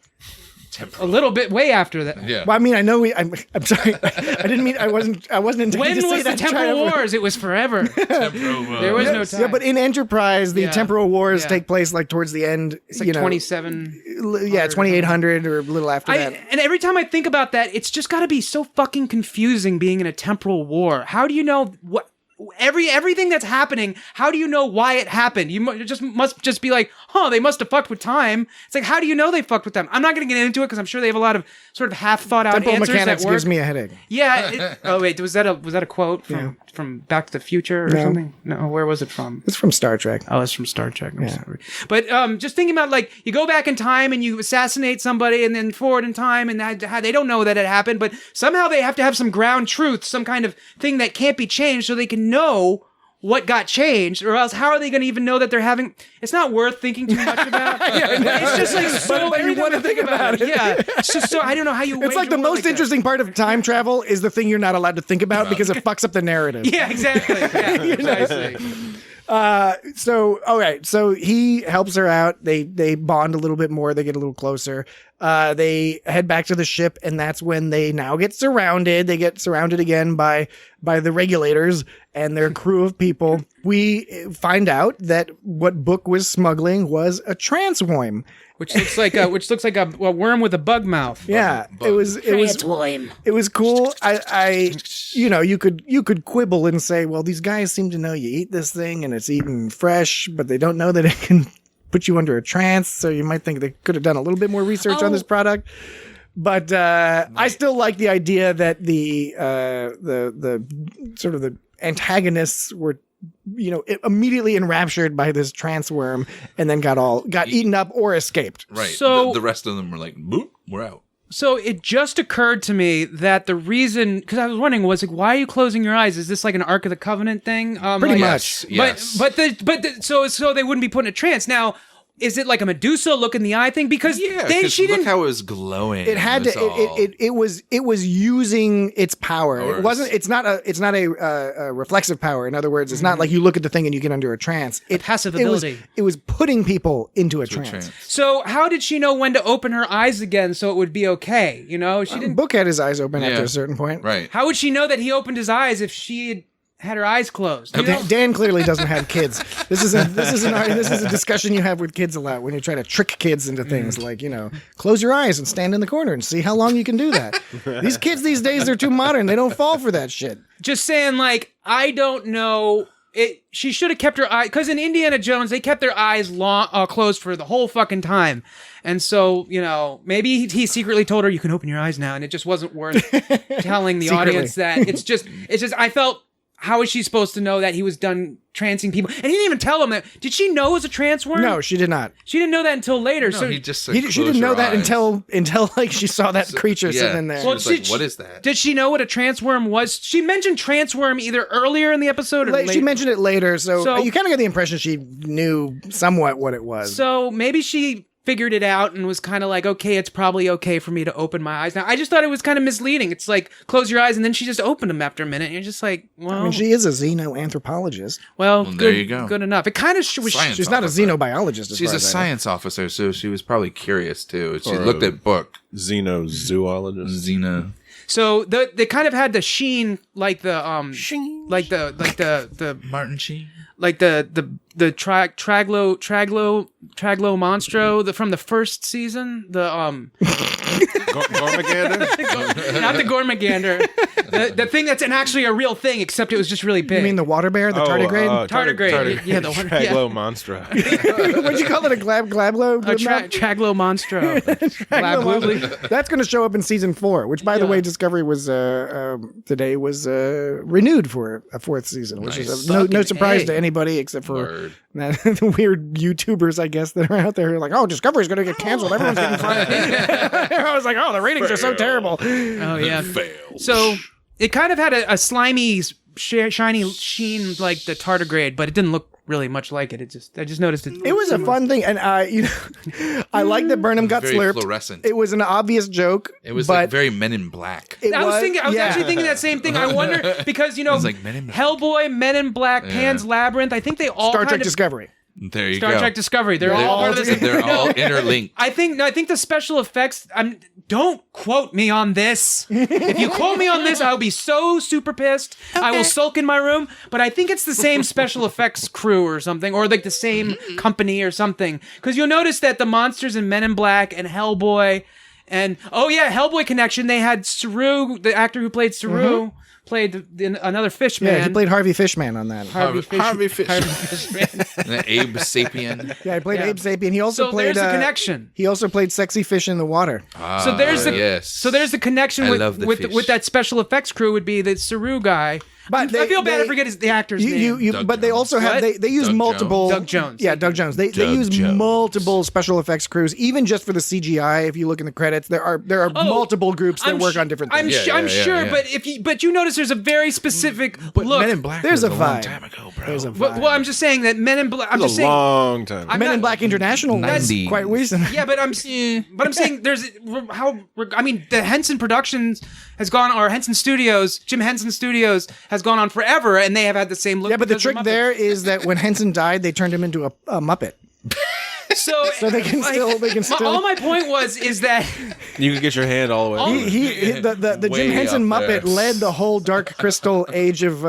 A little bit way after that. Yeah. Well, I mean, I know I'm sorry. I didn't mean I wasn't intending when to say was that. the temporal wars? It was forever. There was no time. Yeah, but in Enterprise, the temporal wars take place like towards the end. It's like 27. Yeah, 2800 or a little after that. And every time I think about that, it's just got to be so fucking confusing being in a temporal war. How do you know what? Everything that's happening, how do you know why it happened? You must just be like, they must have fucked with time. It's like, how do you know they fucked with time? I'm not going to get into it because I'm sure they have a lot of sort of half thought out Temporal answers mechanics that work. gives me a headache. Yeah. Was that a quote from Back to the Future or something? No, where was it from? It's from Star Trek. Oh, it's from Star Trek. I'm sorry. But just thinking about like you go back in time and you assassinate somebody and then forward in time and they don't know that it happened, but somehow they have to have some ground truth, some kind of thing that can't be changed so they can know what got changed, or else how are they going to even know that they're having? It's not worth thinking too much about. It's just like so. But you want to think about it. Yeah, it's just so. I don't know how you. It's like the most interesting part of time travel is the thing you're not allowed to think about because it fucks up the narrative. Yeah, exactly. Yeah, precisely. So he helps her out. They bond a little bit more. They get a little closer. They head back to the ship, and that's when they now get surrounded. They get surrounded again by the regulators and their crew of people. We find out that what Book was smuggling was a transworm. Which looks like a worm with a bug mouth. Yeah, it was cool. You could quibble and say, well, these guys seem to know you eat this thing and it's eaten fresh, but they don't know that it can put you under a trance. So you might think they could have done a little bit more research on this product. But I still like the idea that the sort of the antagonists were, immediately enraptured by this trance worm and then got eaten up or escaped. Right. So the rest of them were like, boop, we're out. So it just occurred to me that the reason, because I was wondering, was like, why are you closing your eyes? Is this like an Ark of the Covenant thing? Pretty much. Yes. So they wouldn't be put in a trance. Now, is it like a Medusa look in the eye thing? Because she look didn't. how it was glowing. It had to. It was using its power. It wasn't. It's not a reflexive power. In other words, it's not like you look at the thing and you get under a trance. Passive ability. It was putting people into a trance. So how did she know when to open her eyes again so it would be okay? You know, she didn't. Book had his eyes open after a certain point. Right. How would she know that he opened his eyes if she had her eyes closed? You know? Dan clearly doesn't have kids. This is a discussion you have with kids a lot when you try to trick kids into things like, close your eyes and stand in the corner and see how long you can do that. These kids these days, they're too modern. They don't fall for that shit. Just saying, like, I don't know. She should have kept her eye, because in Indiana Jones they kept their eyes closed for the whole fucking time, and so maybe he secretly told her you can open your eyes now, and it just wasn't worth telling the audience that. It's just I felt. How is she supposed to know that he was done trancing people? And he didn't even tell him that. Did she know it was a trance worm? No, she did not. She didn't know that until later. No, so he just said, she didn't know that eyes. until like she saw that creature sitting in there. Well, like, what is that? Did she know what a trance worm was? She mentioned trance worm either earlier in the episode or later. She mentioned it later, so you kind of get the impression she knew somewhat what it was. So maybe she figured it out and was kind of like, okay, it's probably okay for me to open my eyes now. I just thought it was kind of misleading. It's like, close your eyes, and then she just opened them after a minute, and you're just like, well... I mean, she is a xenoanthropologist. Well, there you go. Good enough. It kind of... She's not a xenobiologist. She's a science officer, so she was probably curious, too. She looked at book. Xenozoologist. So they kind of had the sheen, like the like the Martin Sheen. Like the Traglo Monstro from the first season, the Gormagander? not the Gormagander, the thing that's actually a real thing, except it was just really big. You mean the water bear, the tardigrade? Tardigrade. Yeah, the water. Traglo Monstra. What'd you call it? A glablo? Traglo Monstro. Glablo. That's going to show up in season 4, which, by the way, Discovery was today was renewed for a 4th season, which is no surprise to anybody except for the weird YouTubers, I guess, that are out there who are like, oh, Discovery's going to get canceled. Everyone's getting fired. I was like, oh, the ratings are so terrible. Oh, yeah. So it kind of had a slimy, shiny sheen like the tardigrade, but it didn't look really much like it. I just noticed it. It was a fun thing, and I like that Burnham got very slurped. Fluorescent. It was an obvious joke. It was but like very Men in Black. I was actually thinking that same thing. I wonder because like Men in Black. Hellboy, Men in Black, Pan's Labyrinth. I think they all Star Trek Discovery. There you go. Star Trek Discovery. They're all part of this. They're all interlinked. I think the special effects. Don't quote me on this. If you quote me on this, I'll be so super pissed. Okay. I will sulk in my room. But I think it's the same special effects crew or something, or like the same company or something. Because you'll notice that the monsters in Men in Black and Hellboy, and Hellboy connection. They had Saru, the actor who played Saru. Played another Fishman. Yeah, he played Harvey Fishman on that. Harvey Fishman. Abe Sapien. Yeah, he played Abe Sapien. He also played. There's a connection. He also played Sexy Fish in the Water. So there's the connection with that special effects crew would be the Saru guy. But I feel bad I forget the actor's name. But they also have they use multiple Doug Jones. Yeah, Doug Jones. They use multiple special effects crews, even just for the CGI. If you look in the credits, there are multiple groups that work on different things. I'm sure, but you notice there's a very specific look. Men in Black. There's a vibe. long Time ago, bro. There's a vibe. Well, I'm just saying that Men in Black. I'm just a saying long time. Men in Black International was quite recent. Yeah, but I'm saying there's the Henson Productions has gone, or Henson Studios, Jim Henson Studios has gone on forever, and they have had the same look. Yeah, but the trick there is that when Henson died, they turned him into a Muppet. So they can still. All my point is that you can get your hand all the way. The Jim Henson Muppet led the whole Dark Crystal Age of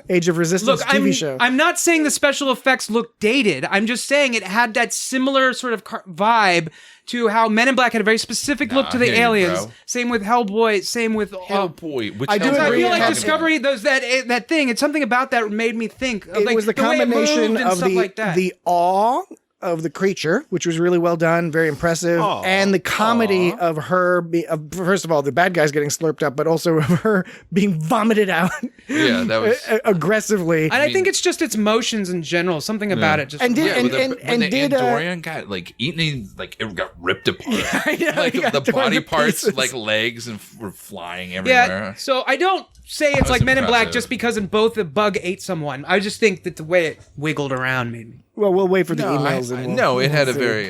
Age of Resistance TV show. I'm not saying the special effects look dated. I'm just saying it had that similar sort of vibe to how Men in Black had a very specific look to the aliens. Same with Hellboy. Same with Hellboy. I feel like Discovery does that thing. It's something about that made me think. It was the combination of the awe of the creature, which was really well done, very impressive, and the comedy of her, first of all, the bad guys getting slurped up, but also of her being vomited out that was aggressively. And I think it's just its motions in general, something about it. Just when the Andorian got like eaten, like it got ripped apart. Like the body parts, pieces. like legs, and were flying everywhere. Yeah, so I don't say it's was like Men in Black impressive. just because in both the bug ate someone. I just think that the way it wiggled around made me. Well, we'll wait for the emails. No, it had a see. very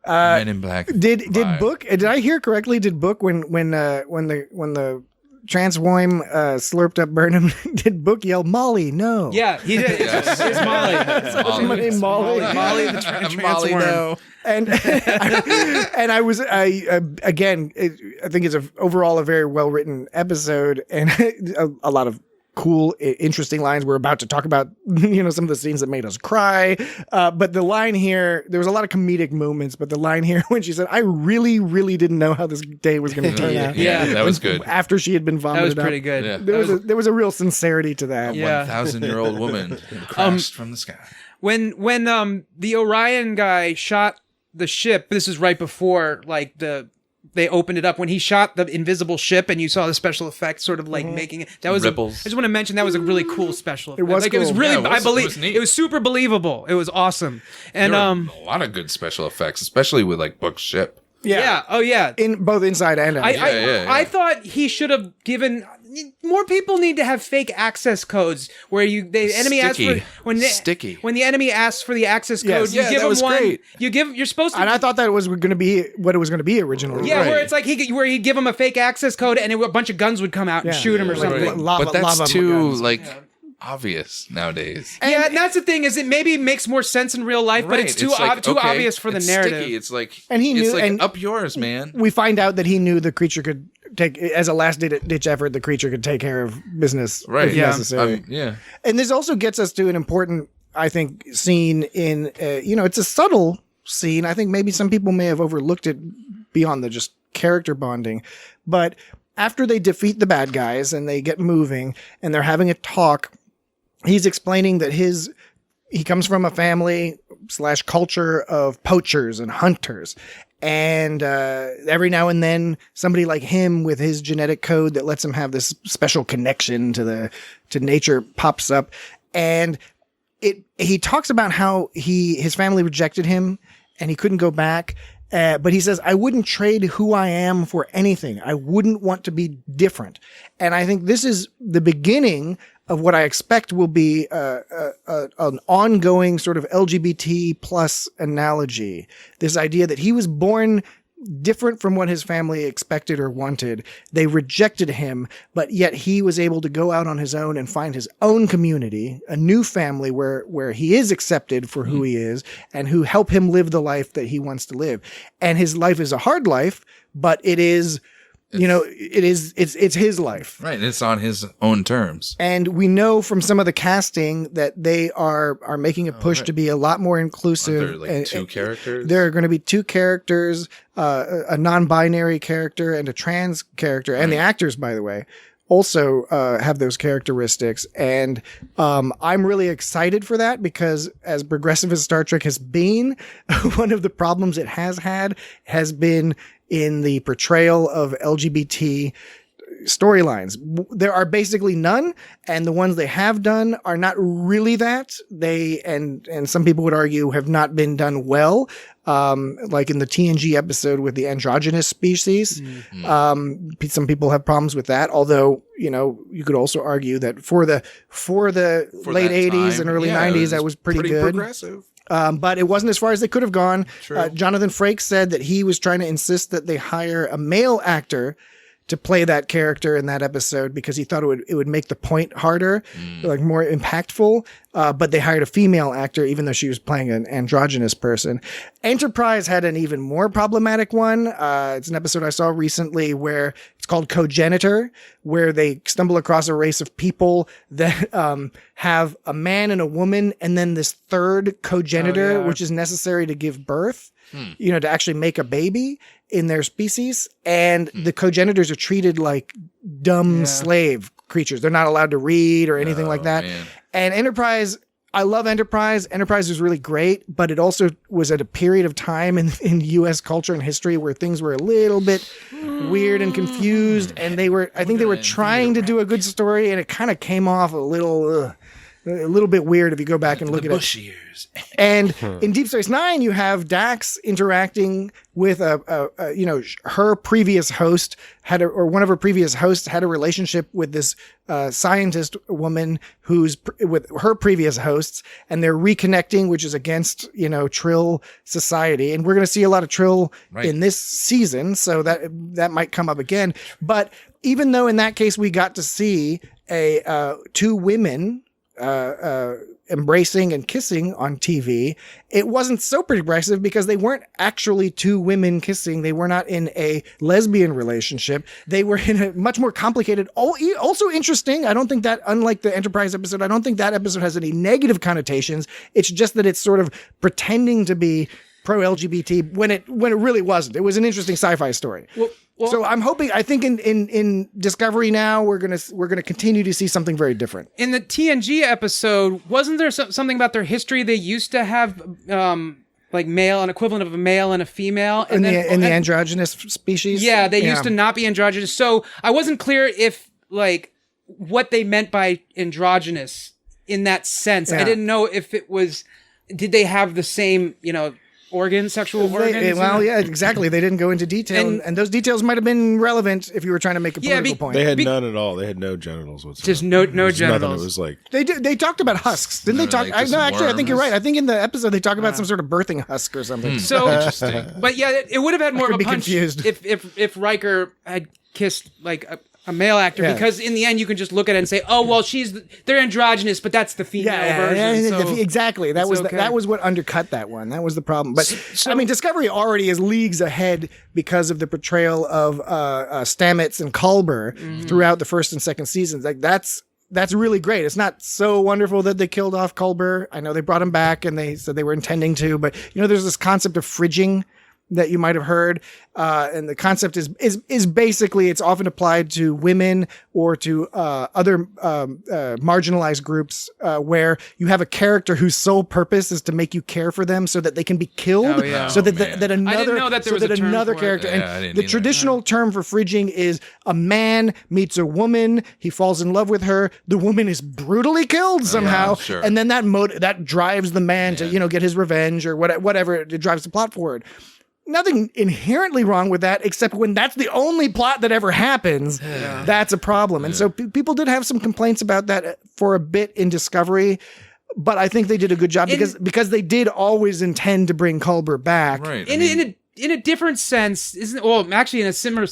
Men in Black. Did vibe. Book? Did I hear correctly? Did Book when the transworm slurped up Burnham? Did Book yell Molly? No. Yeah, he did. Yes. It's Molly. Somebody Molly. Molly the transworm. Molly, no. And I was again. I think it's overall a very well written episode and a lot of cool, interesting lines. We're about to talk about, some of the scenes that made us cry. But the line here, there was a lot of comedic moments, but the line here when she said, I really, really didn't know how this day was going to turn out. Yeah, that was good. After she had been vomited That was pretty up. good. Yeah. There was a real sincerity to that. Yeah. 1,000-year-old woman crashed from the sky. When the Orion guy shot the ship, this is right before like they opened it up when he shot the invisible ship and you saw the special effects sort of like making it. That was Ripples. I just want to mention that was a really cool special effect. was like it was cool. really Yeah, it was neat. it was super believable. It was awesome. And There were a lot of good special effects, especially with like Book's ship. yeah. Oh yeah. In both inside and out. I thought he should have given more people need to have fake access codes where the enemy asks for when the enemy asks for the access code, Yes. you Yeah, give that him was one. great. You're supposed to. And I thought that was going to be what it was going to be originally. Yeah, Right. where it's like where he'd give him a fake access code and a bunch of guns would come out and Yeah. shoot him or Like something. lava- But that's lava too guns. obvious nowadays. Yeah, and that's the thing is it maybe makes more sense in real life, but it's too too obvious for the it's narrative. Sticky. It's like And he knew- It's like and- up yours, man. We find out that he knew the creature could take, as a last ditch effort, the creature could take care of business Right. if Yeah. necessary. Yeah. And this also gets us to an important, I think, scene in, it's a subtle scene. I think maybe some people may have overlooked it beyond the just character bonding. But after they defeat the bad guys and they get moving and they're having a talk, he's explaining that he comes from a family / culture of poachers and hunters. And every now and then, somebody like him with his genetic code that lets him have this special connection to nature pops up. And he talks about how his family rejected him and he couldn't go back. But he says, I wouldn't trade who I am for anything. I wouldn't want to be different. And I think this is the beginning of what I expect will be an ongoing sort of LGBT plus analogy. This idea that he was born different from what his family expected or wanted. They rejected him, but yet he was able to go out on his own and find his own community, a new family where he is accepted for who he is and who help him live the life that he wants to live. And his life is a hard life, but it is, it's his life. Right. And it's on his own terms. And we know from some of the casting that they are making a push to be a lot more inclusive. Are there like two characters? There are going to be two characters, a non-binary character and a trans character. And the actors, by the way, also have those characteristics. And I'm really excited for that because as progressive as Star Trek has been, one of the problems it has had has been in the portrayal of LGBT storylines. There are basically none, and the ones they have done are not really that. They and some people would argue have not been done well. Like in the TNG episode with the androgynous species. Some people have problems with that. Although, you could also argue that for the late 80s and early 90s, that was pretty good. Progressive. But it wasn't as far as they could have gone. Jonathan Frakes said that he was trying to insist that they hire a male actor to play that character in that episode because he thought it would make the point harder, like more impactful. But they hired a female actor, even though she was playing an androgynous person. Enterprise had an even more problematic one. It's an episode I saw recently where it's called Cogenitor, where they stumble across a race of people that have a man and a woman, and then this third cogenitor, which is necessary to give birth. To actually make a baby in their species. And the cogenitors are treated like dumb slave creatures. They're not allowed to read or anything like that. Man. And Enterprise, I love Enterprise. Enterprise was really great, but it also was at a period of time in U.S. culture and history where things were a little bit weird and confused, and I think they were trying to do a good story, and it kind of came off a little bit weird if you go back and look at it. Years. And in Deep Space Nine, you have Dax interacting with her previous host one of her previous hosts had a relationship with this scientist woman who's with her previous hosts, and they're reconnecting, which is against Trill society. And we're going to see a lot of Trill in this season, so that might come up again. But even though in that case we got to see two women embracing and kissing on TV, it wasn't so progressive because they weren't actually two women kissing. They were not in a lesbian relationship. They were in a much more complicated, also interesting. I don't think that, unlike the Enterprise episode, I don't think that episode has any negative connotations. It's just that it's sort of pretending to be pro-LGBT when it really wasn't. It was an interesting sci-fi story. Well, so I'm hoping. I think in Discovery now we're gonna continue to see something very different. In the TNG episode, wasn't there something about their history? They used to have like an equivalent of a male and a female, and in the androgynous species. Yeah, they used to not be androgynous. So I wasn't clear if what they meant by androgynous in that sense. I didn't know if it was. Did they have the same sexual organs? Well, yeah, exactly. They didn't go into detail, and those details might have been relevant if you were trying to make a political point. They had none at all. They had no genitals whatsoever. Just no genitals. Nothing. It was like they talked about husks, didn't they? Talk? Actually, I think you're right. I think in the episode they talk about some sort of birthing husk or something. So interesting. But yeah, it would have had more of a punch confused. if Riker had kissed a male actor, because in the end you can just look at it and say, oh well, they're androgynous, but that's the female version. So exactly. That was what undercut that one. That was the problem. But I mean, Discovery already is leagues ahead because of the portrayal of Stamets and Culber throughout the first and second seasons. Like that's really great. It's not so wonderful that they killed off Culber. I know they brought him back and they said they were intending to, but there's this concept of fridging that you might have heard. And the concept is basically, it's often applied to women or to other marginalized groups where you have a character whose sole purpose is to make you care for them so that they can be killed. So that another character. And the traditional term for fridging is a man meets a woman, he falls in love with her, the woman is brutally killed somehow, and then that drives the man to get his revenge or whatever. It drives the plot forward. Nothing inherently wrong with that, except when that's the only plot that ever happens, that's a problem. And so people did have some complaints about that for a bit in Discovery, but I think they did a good job because they did always intend to bring Culber back. Right. In a different sense, actually in a similar,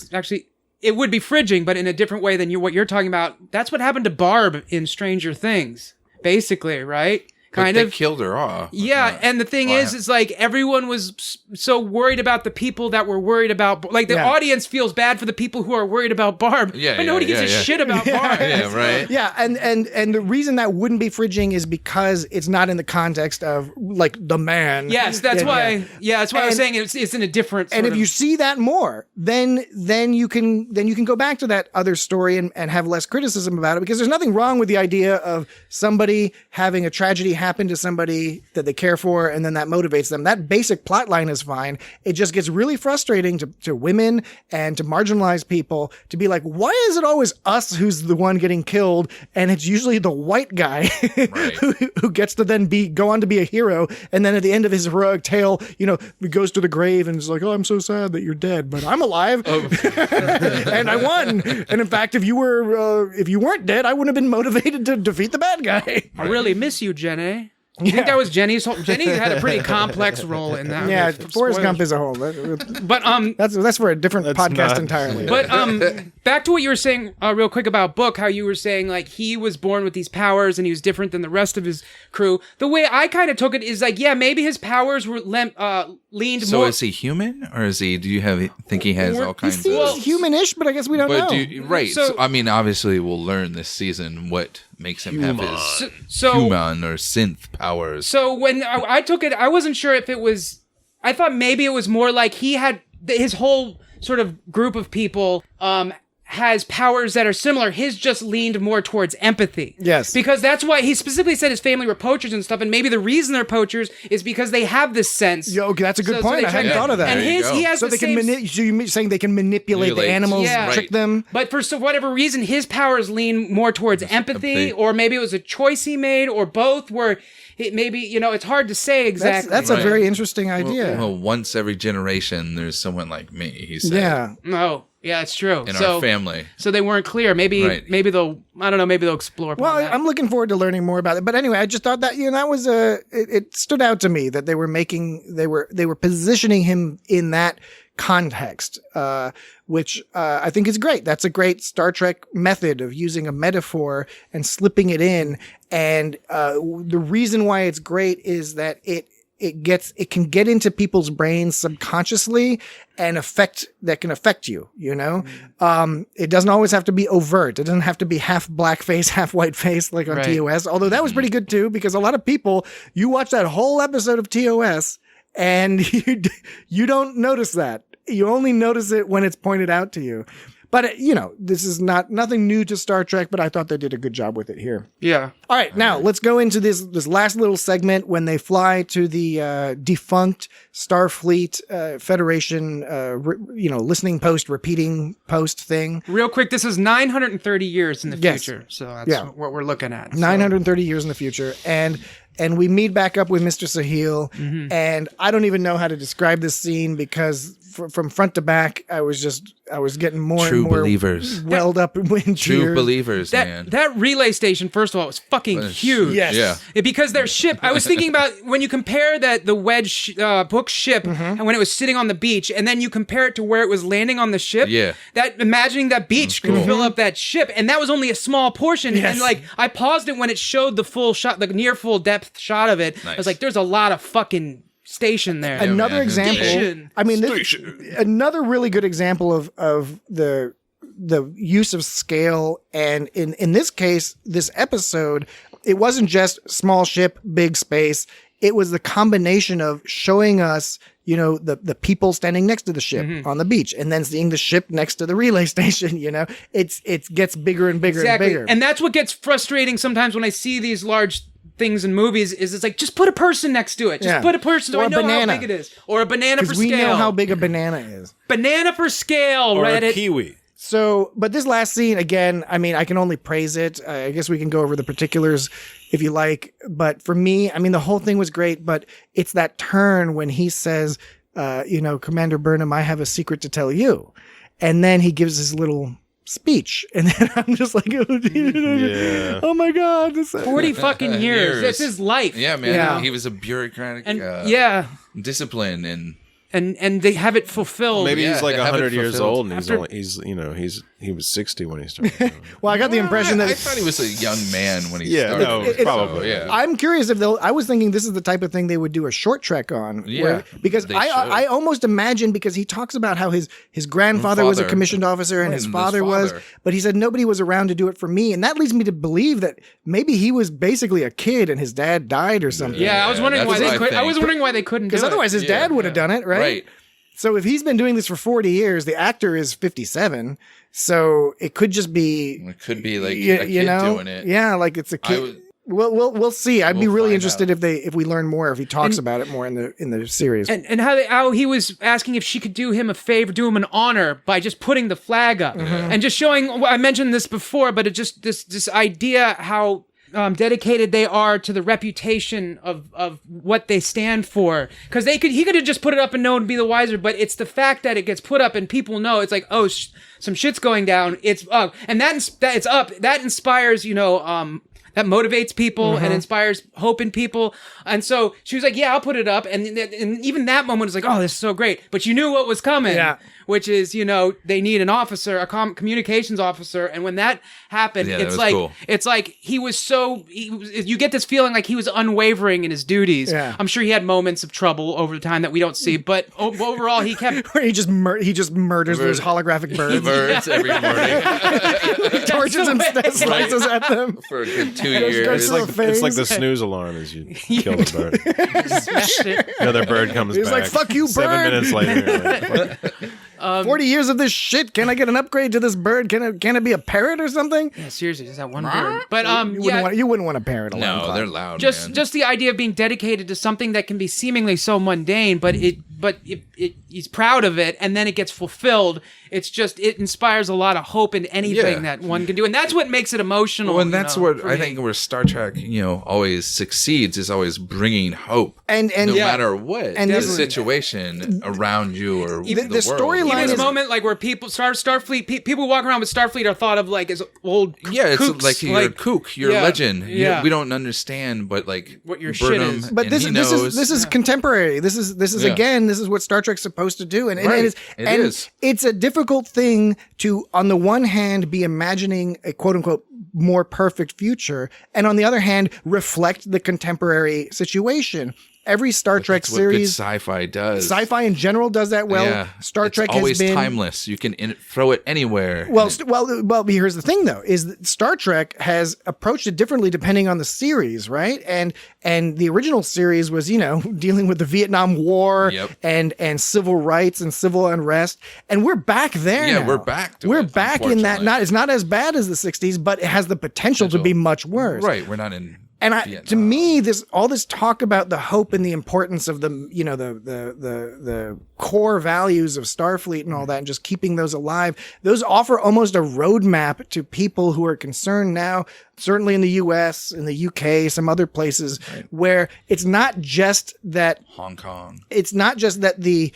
it would be fridging, but in a different way than what you're talking about. That's what happened to Barb in Stranger Things, basically, right? They killed her off. Yeah, and the thing is like everyone was so worried about the people that were worried about, like the audience feels bad for the people who are worried about Barb, but nobody gives a shit about Barb. Yeah, right. Yeah, and the reason that wouldn't be fridging is because it's not in the context of like the man. Yes, that's why. Yeah, that's why I was saying it's in a different. And if you see that more, then you can go back to that other story and have less criticism about it, because there's nothing wrong with the idea of somebody having a tragedy happen to somebody that they care for, and then that motivates them. That basic plot line is fine. It just gets really frustrating to women and to marginalized people to be like, why is it always us who's the one getting killed? And it's usually the white guy who gets to then go on to be a hero. And then at the end of his heroic tale, he goes to the grave and is like, oh, I'm so sad that you're dead, but I'm alive. And I won. And in fact, if you weren't dead, I wouldn't have been motivated to defeat the bad guy. I really miss you, Jenny. You think that was Jenny's whole? Jenny had a pretty complex role in that. Yeah, Forrest Gump is a whole. But that's for a different podcast entirely. But back to what you were saying real quick about Book, how you were saying like he was born with these powers and he was different than the rest of his crew. The way I kind of took it is like, maybe his powers were leaned so more. So is he human, or is he? Do you think he has all kinds of? He seems humanish, but I guess we don't know. So I mean, obviously, we'll learn this season what makes him have his human or synth powers. So when I took it, I wasn't sure if it was. I thought maybe it was more like he had his whole sort of group of people has powers that are similar. His just leaned more towards empathy. Yes. Because that's why he specifically said his family were poachers and stuff, and maybe the reason they're poachers is because they have this sense. Okay, that's a good point. I hadn't thought of that. And he has so the they can so you're saying they can manipulate the animals, trick them? But for whatever reason, his powers lean more towards empathy, or maybe it was a choice he made, or both, where maybe, it's hard to say exactly. That's a very interesting idea. Well, once every generation, there's someone like me, he said. Yeah. No. Yeah, it's true. In our family. So they weren't clear. Maybe they'll, I don't know, maybe they'll explore. Well, that. I'm looking forward to learning more about it. But anyway, I just thought that, that was it stood out to me that they were positioning him in that context, which I think is great. That's a great Star Trek method of using a metaphor and slipping it in. And the reason why it's great is that it can get into people's brains subconsciously and can affect you, It doesn't always have to be overt. It doesn't have to be half black face, half white face like on TOS. Although that was pretty good too, because a lot of people, you watch that whole episode of TOS and you don't notice that. You only notice it when it's pointed out to you. But, this is nothing new to Star Trek, but I thought they did a good job with it here. Yeah. All right, now let's go into this last little segment when they fly to the defunct Starfleet Federation, listening post, repeating post thing. Real quick, this is 930 years in the future. So that's what we're looking at. 930 years in the future. And we meet back up with Mr. Sahil. Mm-hmm. And I don't even know how to describe this scene because from front to back, I was getting more True and more believers. welled up in tears. True believers, man. That relay station, first of all, was fucking huge. Yes. Yeah. Because their ship, I was thinking about when you compare the Wedge book ship and when it was sitting on the beach, and then you compare it to where it was landing on the ship. Yeah. Imagining that beach could fill up that ship, and that was only a small portion. Yes. And I paused it when it showed the full shot, the near full depth shot of it. Nice. I was like, there's a lot of fucking station there. Another example. Station. I mean, another really good example of the use of scale, and in this case, this episode, it wasn't just small ship, big space. It was the combination of showing us, the people standing next to the ship on the beach, and then seeing the ship next to the relay station. It gets bigger and bigger and bigger. And that's what gets frustrating sometimes when I see these large things in movies is it's like, just put a person next to it. Just put a person so I know how big it is. Or a banana for scale. Because we know how big a banana is. Banana for scale, or Reddit. a kiwi. So, but this last scene, again, I mean, I can only praise it. I guess we can go over the particulars if you like. But for me, I mean, the whole thing was great, but it's that turn when he says, Commander Burnham, I have a secret to tell you. And then he gives his little speech, and then I'm just like, oh my god, 40 fucking years. That's his life. Yeah, man. Yeah. He was a bureaucratic discipline and they have it fulfilled. Maybe he's like to have it 100 years fulfilled. old, and he was 60 when he started. Well, I got the impression that I thought he was a young man when he Yeah, started. no, probably. Yeah. I'm curious if I was thinking this is the type of thing they would do a short trek on. Yeah, because they I almost imagine, because he talks about how his grandfather was a commissioned officer and his father was, but he said nobody was around to do it for me, and that leads me to believe that maybe he was basically a kid and his dad died or something. Yeah, I was wondering why that's they what could. I was wondering why they couldn't do it. Because otherwise his dad would have done it, right? Right. So if he's been doing this for 40 years, the actor is 57. So it could just be. It could be like a kid doing it. Yeah, like it's a kid. We'll see. I'd be really interested if we learn more, if he talks about it more in the series. And how he was asking if she could do him a favor, do him an honor by just putting the flag up and just showing. I mentioned this before, but it just this idea how dedicated they are to the reputation of what they stand for. Because he could have just put it up and no one would be the wiser, but it's the fact that it gets put up and people know. It's like, oh, some shit's going down. It's up, and it's up. That inspires, that motivates people and inspires hope in people. And so she was like, yeah, I'll put it up. And even that moment was like, oh, this is so great. But you knew what was coming, which is, they need an officer, a communications officer. And when that happened, it's like, cool. It's like you get this feeling like he was unwavering in his duties. Yeah. I'm sure he had moments of trouble over the time that we don't see, but overall he kept... Where he just murders those holographic birds. Birds every morning. He torches and slices at them. For a good 2 Goes years. to the It's like face. the snooze alarm as you kill the bird. Another bird comes He's back. like, fuck you, bird. 7 minutes later. 40 years of this shit. Can I get an upgrade to this bird? Can it be a parrot or something? Yeah, seriously, just that one bird. But You wouldn't want a parrot. No, they're loud. Just the idea of being dedicated to something that can be seemingly so mundane, but he's proud of it, and then it gets fulfilled. It inspires a lot of hope in anything that one can do, and that's what makes it emotional. Well, and that's what I think where Star Trek, always succeeds is always bringing hope, and no matter what the situation around you or the world. storyline. Even this moment, like where people Starfleet, people walking around with Starfleet are thought of like as old it's kooks, like you're a kook, you're a legend. Yeah. We don't understand, but like what your Burnham, shit is. But this is contemporary. This is again, this is what Star Trek's supposed to do, and it is. It's a difficult thing to, on the one hand, be imagining a quote unquote more perfect future, and on the other hand, reflect the contemporary situation. Every Star Trek series, good sci-fi does. Sci-fi in general does that well. Yeah. Star Trek always has been timeless. You can throw it anywhere. Well, here's the thing, though: is that Star Trek has approached it differently depending on the series, right? And the original series was, dealing with the Vietnam War and civil rights and civil unrest, and we're back there. Yeah, now. we're back. We're back in that. It's not as bad as the '60s, but it has the potential to be much worse. Right. We're not in. And to me, all this talk about the hope and the importance of the core values of Starfleet and all that, and just keeping those alive, those offer almost a roadmap to people who are concerned now, certainly in the U.S., in the U.K., some other places, where it's not just that Hong Kong. It's not just that the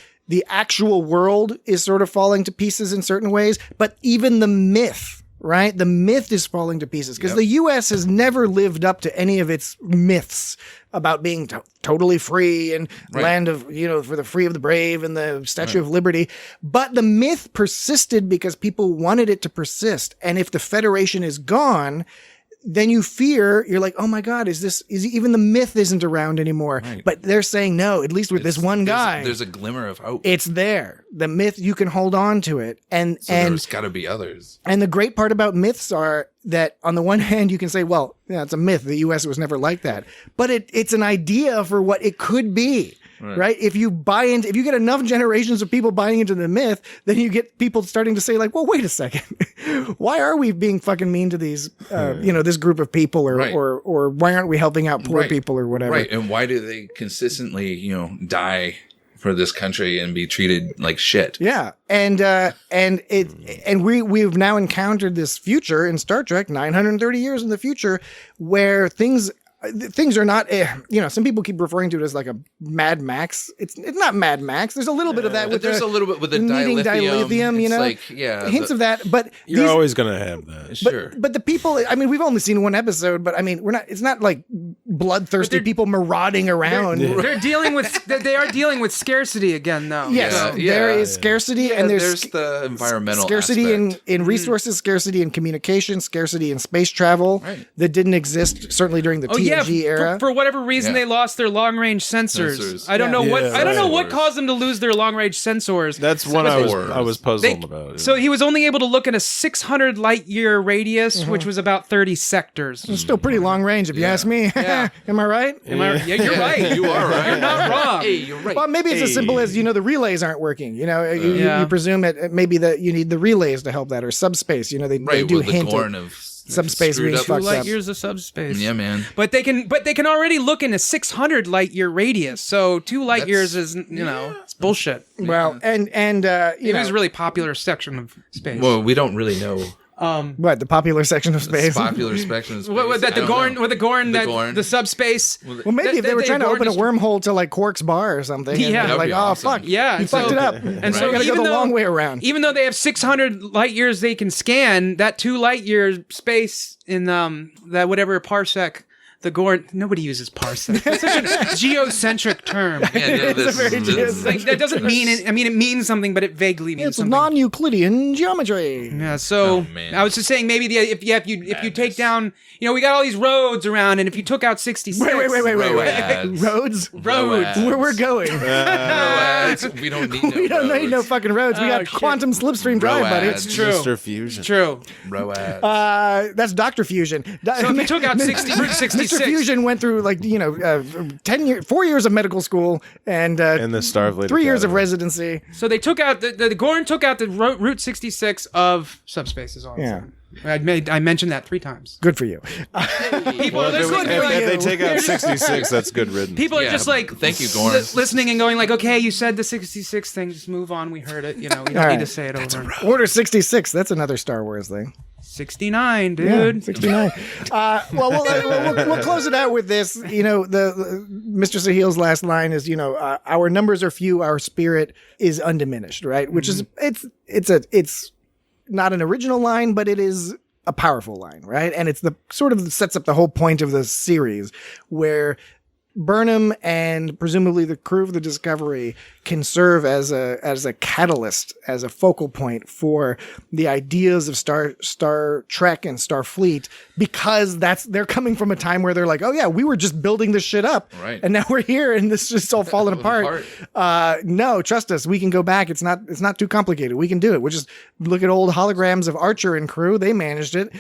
actual world is sort of falling to pieces in certain ways, but even the myth. Right? The myth is falling to pieces because the U.S. has never lived up to any of its myths about being totally free and land of, for the free of the brave and the Statue of Liberty. But the myth persisted because people wanted it to persist. And if the Federation is gone, then you're like, oh my God, even the myth isn't around anymore. Right. But they're saying no, at least with this one guy. There's a glimmer of hope. It's there. The myth, you can hold on to it. And there's got to be others. And the great part about myths are that on the one hand, you can say, well, it's a myth. The U.S. was never like that. But it's an idea for what it could be. Right. If you get enough generations of people buying into the myth, then you get people starting to say like, well, wait a second. Why are we being fucking mean to these, this group of people or why aren't we helping out poor people or whatever? Right. And why do they consistently, die for this country and be treated like shit? Yeah. And we've now encountered this future in Star Trek, 930 years in the future, where things are not, some people keep referring to it as like a Mad Max. It's not Mad Max. There's a little bit of that with a little bit with the needing dilithium, it's like, hints of that. But you're always going to have that. Sure. But the people, we've only seen one episode, but it's not like bloodthirsty people marauding around. They are dealing with scarcity again, though. Yes, there is scarcity, and there's the environmental scarcity aspect. in resources, scarcity in communication, scarcity in space travel that didn't exist certainly during the TNG era. For whatever reason, they lost their long range sensors. I don't know what caused them to lose their long range sensors. That's what I was puzzled about. So he was only able to look in a 600 light year radius, which was about 30 sectors. It's still pretty long range, if you ask me. Yeah. Am I right? Yeah, you're right. You are right. You're not wrong. Hey, you're right. Well, maybe it's as simple as the relays aren't working. You presume it maybe that you need the relays to help that, or subspace. They do hint at subspace being fucked up. 2 light years of subspace. Yeah, man. But they can already look in a 600 light year radius. So 2 light years is it's bullshit. Well, and it was a really popular section of space. Well, we don't really know. What, the popular section of space? Popular section of space. The subspace. Well, maybe if they were trying to open a wormhole to like Quark's bar or something. Yeah, like, awesome. Fuck. Yeah, you fucked it up. And so we gotta go the long way around. Even though they have 600 light years they can scan, that 2 light year space in that whatever parsec. The Gorn, nobody uses parsec. It's such a geocentric term. That doesn't mean it. It means something, but it vaguely means something. It's non-Euclidean geometry. Yeah. So I was just saying, maybe if you take down, we got all these roads around, and if you took out 66. Wait. Roads. Where we're going. We don't need we don't need no fucking roads. We got quantum slipstream drive, buddy. It's true. Mr. Fusion. True. Roads. That's Dr. Fusion. So if you took out 66. Mr. Fusion went through 4 years of medical school and the Starfleet 3 years of Academy. residency. So they took out the Gorn took out the Route 66 of subspace. Is all. Yeah. I mentioned that 3 times. Good for you. People are If listening. they take out 66, that's good riddance. People are Yeah, just like, thank you, Gorn. listening and going like, okay, you said the 66 thing, just move on. We heard it. You know, we don't All need right. to say it over. Order 66. That's another Star Wars thing. 69, Yeah, dude. 69. We'll close it out with this. You know, the Mr. Sahil's last line is, our numbers are few, our spirit is undiminished, right? Which is it's not an original line, but it is a powerful line, right? And it's the sort of sets up the whole point of the series, where Burnham and presumably the crew of the Discovery can serve as a catalyst, as a focal point for the ideas of Star Trek and Starfleet, because they're coming from a time where they're like, oh yeah, we were just building this shit up, Right. and now we're here and this is all falling apart. No, trust us, we can go back. It's not too complicated. We can do it. We'll just look at old holograms of Archer and crew. They managed it,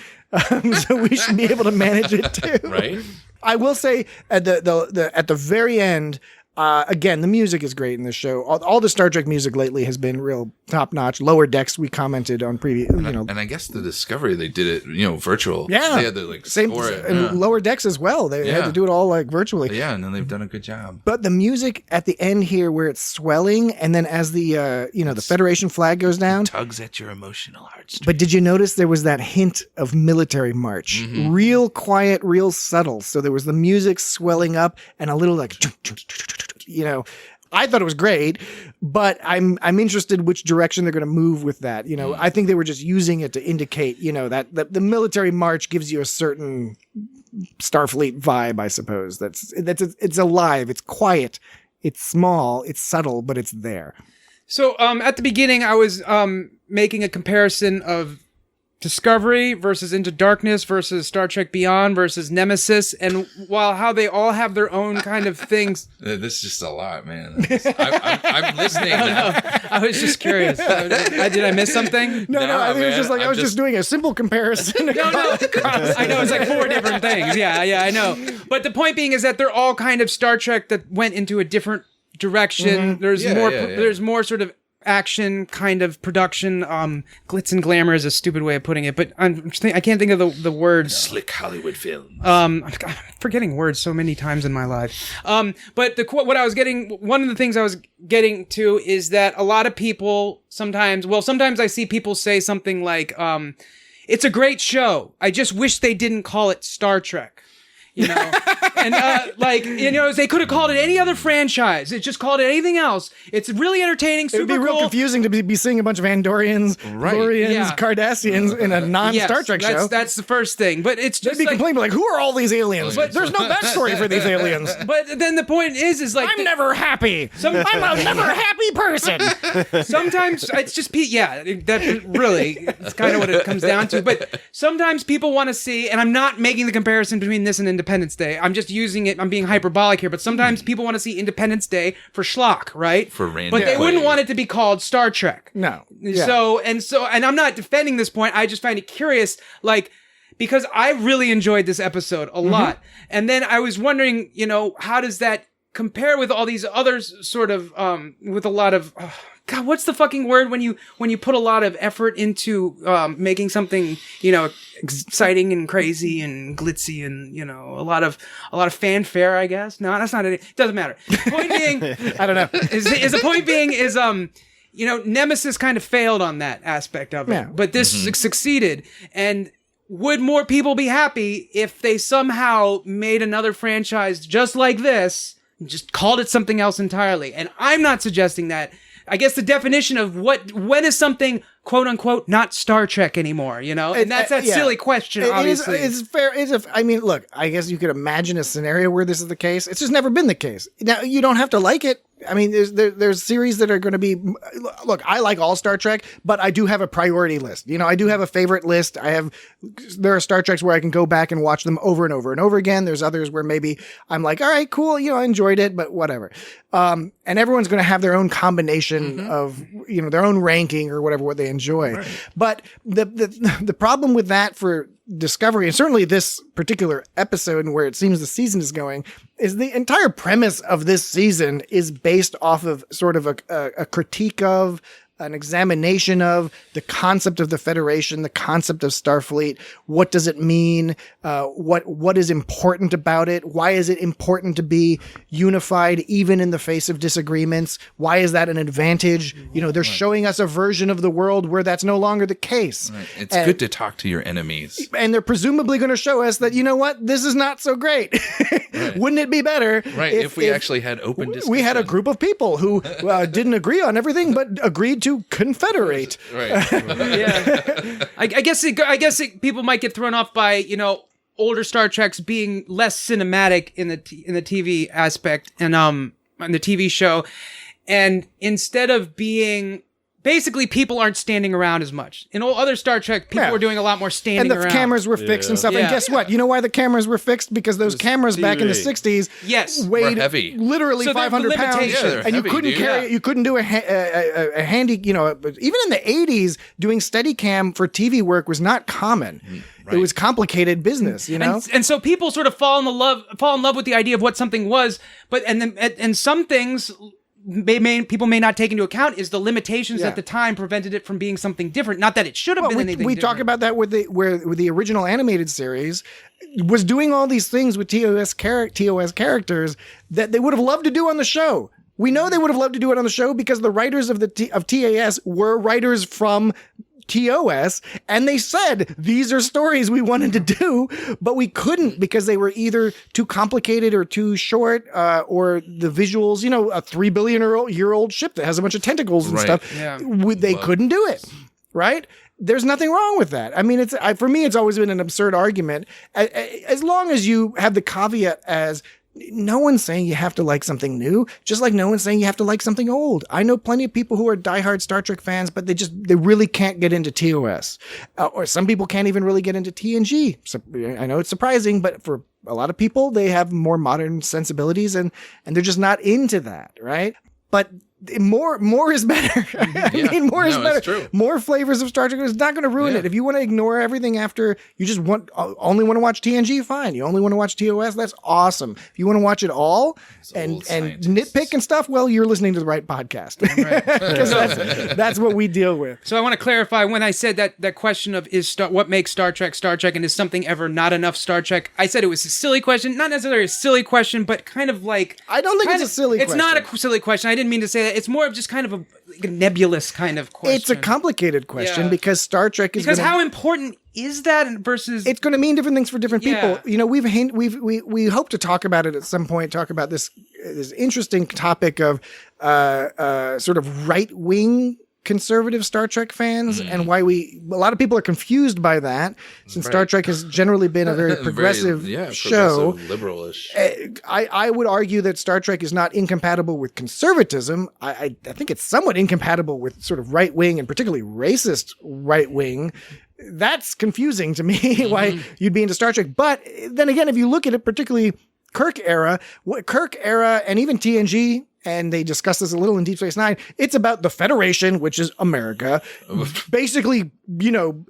so we should be able to manage it too. Right? I will say at the very end, again, the music is great in this show. All the Star Trek music lately has been real top notch. Lower Decks, we commented on previous, And I guess the Discovery, they did it, virtual. Yeah, They had to same score it. and Yeah. Lower Decks as well. They had Yeah. to do it all virtually. Yeah, and then they've done a good job. But the music at the end here, where it's swelling, and then as the the Federation flag goes down, Tugs at your emotional heartstrings. but did you notice there was that hint of military march? Mm-hmm. Real quiet, real subtle. So there was the music swelling up and a little I thought it was great, but I'm interested which direction they're going to move with that. I think they were just using it to indicate, that the military march gives you a certain Starfleet vibe, I suppose. It's alive, it's quiet, it's small, it's subtle, but it's there. So at the beginning, I was making a comparison of Discovery versus Into Darkness versus Star Trek Beyond versus Nemesis, and how they all have their own kind of things. This is just a lot, man. I'm listening now. I was just curious. Did I miss something? No, I think it was just like I was just doing a simple comparison. No. I know it's like 4 different things. Yeah, I know. But the point being is that they're all kind of Star Trek that went into a different direction. There's There's more sort of action kind of production. Glitz and glamour is a stupid way of putting it, but I can't think of the words. Slick Hollywood film. I'm forgetting words so many times in my life. But what I was getting, one of the things I was getting to is that a lot of people sometimes I see people say something like, it's a great show. I just wish they didn't call it Star Trek. And they could have called it any other franchise. It just called it anything else. It's really entertaining, super It would be real cool. confusing to be seeing a bunch of Andorians, Glorians, Yeah. Cardassians in a non-Star Trek show. That's the first thing. But it's They'd just be like, complaining, like, who are all these aliens? But there's no backstory for these aliens. but then the point is like I'm never happy. I'm a never happy person. sometimes it's just that really it's kind of what it comes down to. But sometimes people want to see, and I'm not making the comparison between this and Independence Day. I'm just using it. I'm being hyperbolic here, but sometimes people want to see Independence Day for schlock, right? For Randy but they Quaid. wouldn't want it to be called Star Trek. No. Yeah. So I'm not defending this point. I just find it curious, because I really enjoyed this episode a lot, and then I was wondering, how does that compare with all these others? Sort of with a lot of. God, what's the fucking word when you put a lot of effort into making something exciting and crazy and glitzy and a lot of fanfare, I guess. No, that's not it. It doesn't matter. The point being, I don't know. Nemesis kind of failed on that aspect of it, Yeah. but this succeeded. And would more people be happy if they somehow made another franchise just like this, and just called it something else entirely? And I'm not suggesting that. I guess the definition of when is something quote unquote not Star Trek anymore, and that's that silly question. Obviously, it's fair. Look, I guess you could imagine a scenario where this is the case. It's just never been the case. Now you don't have to like it. I mean, there's series that are going to be. Look, I like all Star Trek, but I do have a priority list. I do have a favorite list. There are Star Treks where I can go back and watch them over and over and over again. There's others where maybe I'm like, all right, cool, I enjoyed it, but whatever. And everyone's going to have their own combination of their own ranking or whatever what they enjoy. Right. But the problem with that for Discovery, and certainly this particular episode and where it seems the season is going, is the entire premise of this season is based off of sort of a critique of, an examination of the concept of the Federation, the concept of Starfleet. What does it mean? What is important about it? Why is it important to be unified even in the face of disagreements? Why is that an advantage? They're showing us a version of the world where that's no longer the case. Right. It's good to talk to your enemies. And they're presumably going to show us that, this is not so great. Right. Wouldn't it be better if we actually had open discussion? We had a group of people who didn't agree on everything, but agreed to confederate. Right. Yeah. I guess people might get thrown off by, older Star Treks being less cinematic in the TV aspect and on the TV show, and instead of being basically people aren't standing around as much. In all other Star Trek, people were doing a lot more standing around. And the cameras were fixed and stuff. Yeah. And guess what? You know why the cameras were fixed? Because those cameras back in the 60s weighed heavy. Literally 500 pounds. Yeah, and you couldn't carry it. You couldn't do a handy, even in the 80s, doing Steadicam for TV work was not common. Right. It was complicated business, And so people sort of fall in love with the idea of what something was, and some things people may not take into account is the limitations at the time prevented it from being something different. Not that it should have been anything we different. talk about that with the original animated series was doing all these things with TOS characters that they would have loved to do on the show. We know they would have loved to do it on the show because the writers of TAS were writers from TOS, and they said these are stories we wanted to do, but we couldn't because they were either too complicated or too short, or the visuals, a 3 billion year old ship that has a bunch of tentacles and stuff. Yeah. They couldn't do it, right? There's nothing wrong with that. I mean, for me, it's always been an absurd argument. As long as you have the caveat as no one's saying you have to like something new, just like no one's saying you have to like something old. I know plenty of people who are diehard Star Trek fans, but they really can't get into TOS. Or some people can't even really get into TNG. So, I know it's surprising, but for a lot of people, they have more modern sensibilities and they're just not into that, right? But more is better. I mean, more is better. True. More flavors of Star Trek is not going to ruin it. If you want to ignore everything after you just only want to watch TNG, fine. You only want to watch TOS, that's awesome. If you want to watch it all and nitpick and stuff, well, you're listening to the right podcast. Because that's what we deal with. So I want to clarify when I said that question of what makes Star Trek and is something ever not enough Star Trek, I said it was a silly question, not necessarily a silly question, but kind of like I don't think it's a silly question. It's not a silly question. I didn't mean to say that. It's more of just kind of a nebulous kind of question. It's a complicated question because Star Trek is how important is that versus it's going to mean different things for different people. We hope to talk about it at some point. Talk about this interesting topic of sort of right wing conservative Star Trek fans and why a lot of people are confused by that since Star Trek has generally been a very progressive show. Liberal-ish. I would argue that Star Trek is not incompatible with conservatism. I think it's somewhat incompatible with sort of right wing and particularly racist right wing. That's confusing to me why you'd be into Star Trek. But then again, if you look at it, particularly Kirk era and even TNG, and they discuss this a little in Deep Space Nine, it's about the Federation, which is America, basically,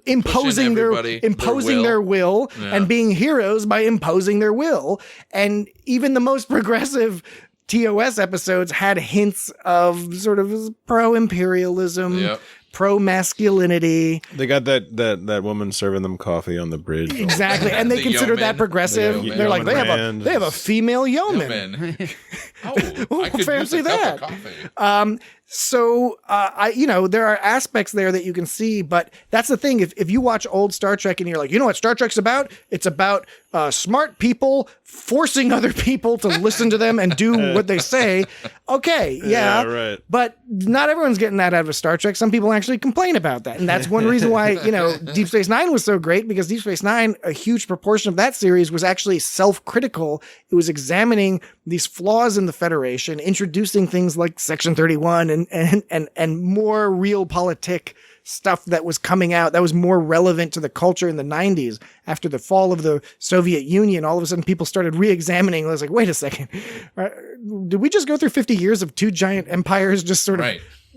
imposing their will and being heroes by imposing their will. And even the most progressive TOS episodes had hints of sort of pro-imperialism, pro-masculinity. They got that woman serving them coffee on the bridge. Exactly. And they consider that progressive. They're like, they have a female yeoman. I could fancy use a that. cup of coffee. So there are aspects there that you can see, but that's the thing. If you watch old Star Trek and you're like, you know what Star Trek's about? It's about smart people forcing other people to listen to them and do what they say. Okay, yeah, right. But not everyone's getting that out of Star Trek. Some people actually complain about that, and that's one reason why Deep Space Nine was so great, because Deep Space Nine, a huge proportion of that series was actually self-critical. It was examining these flaws in the Federation, introducing things like Section 31 and more realpolitik stuff that was coming out that was more relevant to the culture in the 90s. After the fall of the Soviet Union, all of a sudden people started re-examining. I was like, wait a second. Did we just go through 50 years of two giant empires just sort of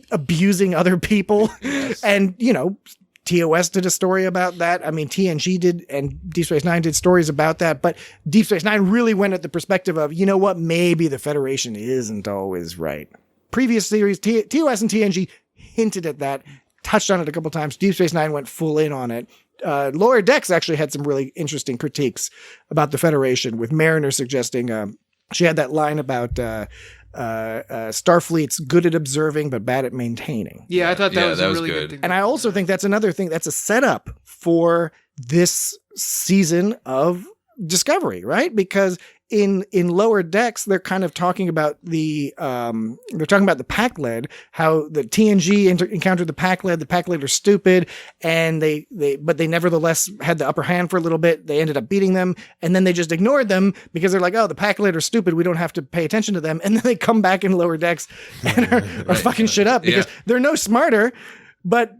abusing other people? Yes. And, TOS did a story about that. I mean, TNG did, and Deep Space Nine did stories about that. But Deep Space Nine really went at the perspective of, you know what, maybe the Federation isn't always right. Previous series, TOS and TNG hinted at that, touched on it a couple times. Deep Space Nine went full in on it. Lower Decks actually had some really interesting critiques about the Federation, with Mariner suggesting, she had that line about Starfleet's good at observing but bad at maintaining. Yeah, I thought that was a really good. good. And I also think that's another thing. That's a setup for this season of Discovery, right? Because in Lower Decks, they're kind of talking about the pack lead, how the TNG encountered the pack lead are stupid, and they nevertheless had the upper hand for a little bit. They ended up beating them, and then they just ignored them because they're like, oh, the pack lead are stupid, we don't have to pay attention to them. And then they come back in Lower Decks and are fucking shit up because they're no smarter. But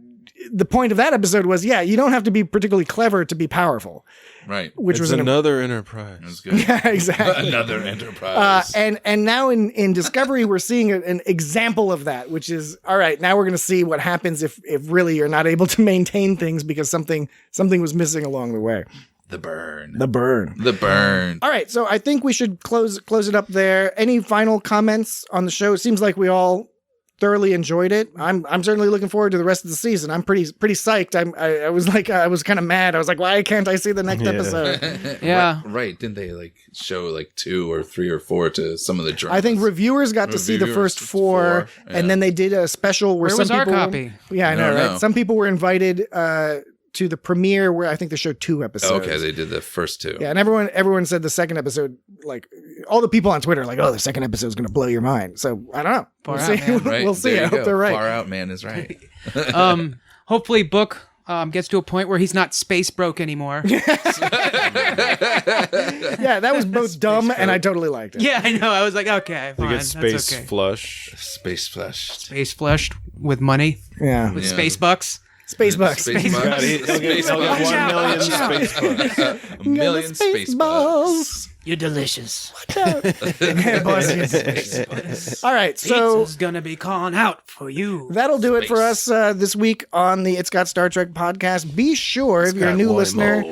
the point of that episode was, you don't have to be particularly clever to be powerful. Right. Which was another Enterprise. That's good. Yeah, exactly. Another Enterprise. And now in Discovery, we're seeing an example of that, which is, all right, now we're going to see what happens if really you're not able to maintain things because something was missing along the way. The burn. All right, so I think we should close it up there. Any final comments on the show? It seems like we all thoroughly enjoyed it. I'm certainly looking forward to the rest of the season. I'm pretty psyched. I was kind of mad. I was like, why can't I see the next episode? Yeah. Right. Didn't they show 2 or 3 or 4 to some of the journalists? I think reviewers got to see the first 4, and then they did a special where Where some was people. our copy? Yeah, I know, No. right? Some people were invited to the premiere where I think they showed 2 episodes. Okay, they did the first 2. Yeah, and everyone said the second episode, all the people on Twitter are like, oh, the second episode is going to blow your mind. So I don't know. Far out, man. Right? We'll see. There I you hope go. they're right. Far out man is right. Hopefully Book gets to a point where he's not space broke anymore. Yeah, that was both dumb and I totally liked it. Yeah, I know. I was like, okay, You fine. get space That's okay. flush. Space flushed. Space flushed with money, Yeah. with Yeah. space bucks. Space bucks. Space bucks. He'll get 1 million space bucks. A million space bucks. You're delicious. All right, so Pizza's gonna be calling out for you. that'll do it for us this week on the It's Got Star Trek podcast. Be sure, if you're a new listener,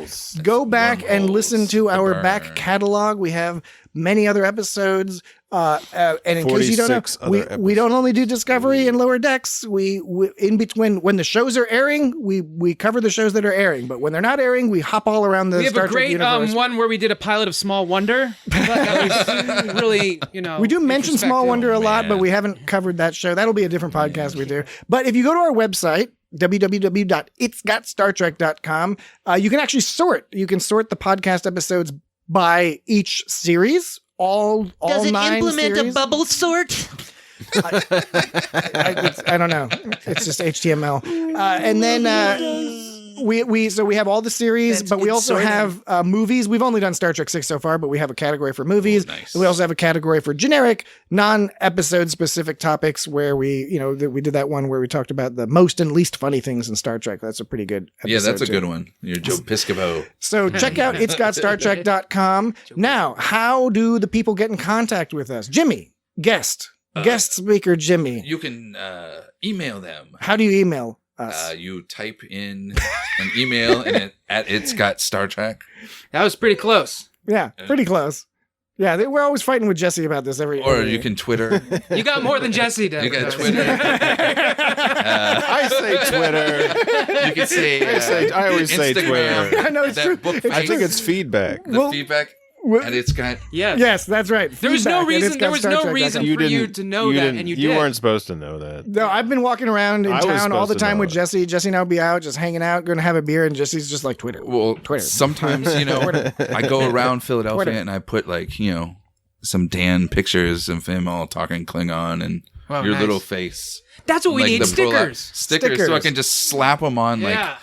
go back and listen to our back catalog. We have many other episodes. And in case you don't 46 know, other we don't only do Discovery and Lower Decks. We in between, when the shows are airing, we cover the shows that are airing. But when they're not airing, we hop all around the We have Star a Trek great universe. one where we did a pilot of Small Wonder. I thought that was really, We do mention Small introspective. Wonder a lot, man. but we haven't covered that show. That'll be a different podcast we do. But if you go to our website, www.itsgotstartrek.com, you can actually sort. You can sort the podcast episodes by each series. All Does it 9 implement series. a bubble sort? I don't know. It's just HTML. And then we have all the series, but we also have movies. We've only done Star Trek 6 so far, but we have a category for movies. Nice. And we also have a category for generic, non-episode specific topics where we did that one where we talked about the most and least funny things in Star Trek. That's a pretty good episode. Yeah, that's a too. good one. You're Joe Piscopo. So check out itsgotstartrek.com. Now, how do the people get in contact with us? Jimmy, guest speaker Jimmy. You can email them. How do you email us? You type in an email and it's got Star Trek. That was pretty close. Yeah, pretty close. Yeah, we're always fighting with Jesse about this Or you can Twitter. You got more than Jesse did. You got Twitter. I say Twitter. You can say. I always say Instagram. Twitter. I know, it's That true. book It's I think face, it's feedback. the feedback, and it's got. Yes. Yes, that's right. There was no Feedback at reason. There was no itsgotstartrek.com. reason for you to know that, and you did. You weren't supposed to know that. No, I've been walking around in I was town all the supposed to time know with it. Jesse. Jesse and I'll be out, just hanging out, going to have a beer, and Jesse's just like Twitter. Well, Twitter. sometimes I go around Philadelphia Twitter. and I put some Dan pictures of him all talking Klingon and Oh, your nice. little face. That's what we Like need. the Stickers. stickers, so I can just slap them on Yeah.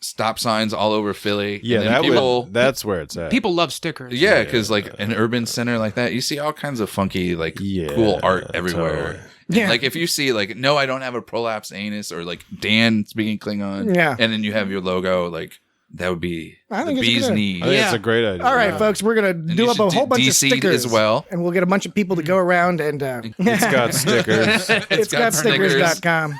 stop signs all over Philly. Yeah, and then that's where it's at. People love stickers. Yeah, because an urban center like that, you see all kinds of funky, cool art everywhere. Totally. And, Yeah. if you see no, I don't have a prolapse anus, or Dan speaking Klingon, Yeah. and then you have your logo, that would be I the think it's a bee's good- knees. I think Yeah. it's a great idea. All right, folks, we're going to do you up a should whole bunch of de-seed stickers as well. and we'll get a bunch of people to go around and It's got stickers. it's got stickers.com.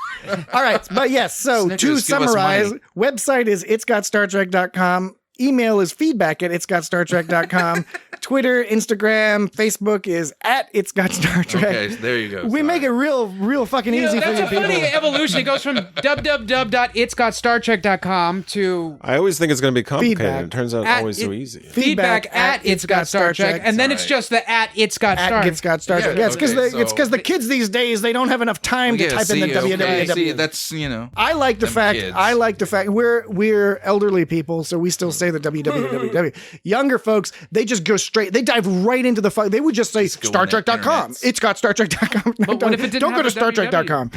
All right. But yes, so Snickers, to give us summarize, money. website is itsgotstartrek.com. Email is feedback@itsgotstartrek.com. Twitter, Instagram, Facebook is @itsgotstartrek. Okay, there you go. We make it real fucking easy for That's you a people. funny evolution. It goes from www.itsgotstartrek.com to I always think it's going to be complicated. Feedback. It turns out At always so it- easy. Feedback at itsgotstartrek, and then it's Right. just the @itsgotstar. @itsgotstartrek. Yeah, it's because okay, it's because the kids these days they don't have enough time to type in the www. See, that's, you know. I like the Them fact. kids. I like the fact we're elderly people, so we still say the www. Younger folks, they just go straight. They dive right into the. They would just say Just go in the StarTrek.com. internets. It's got StarTrek.com. No, But what if it didn't don't go have to a StarTrek.com.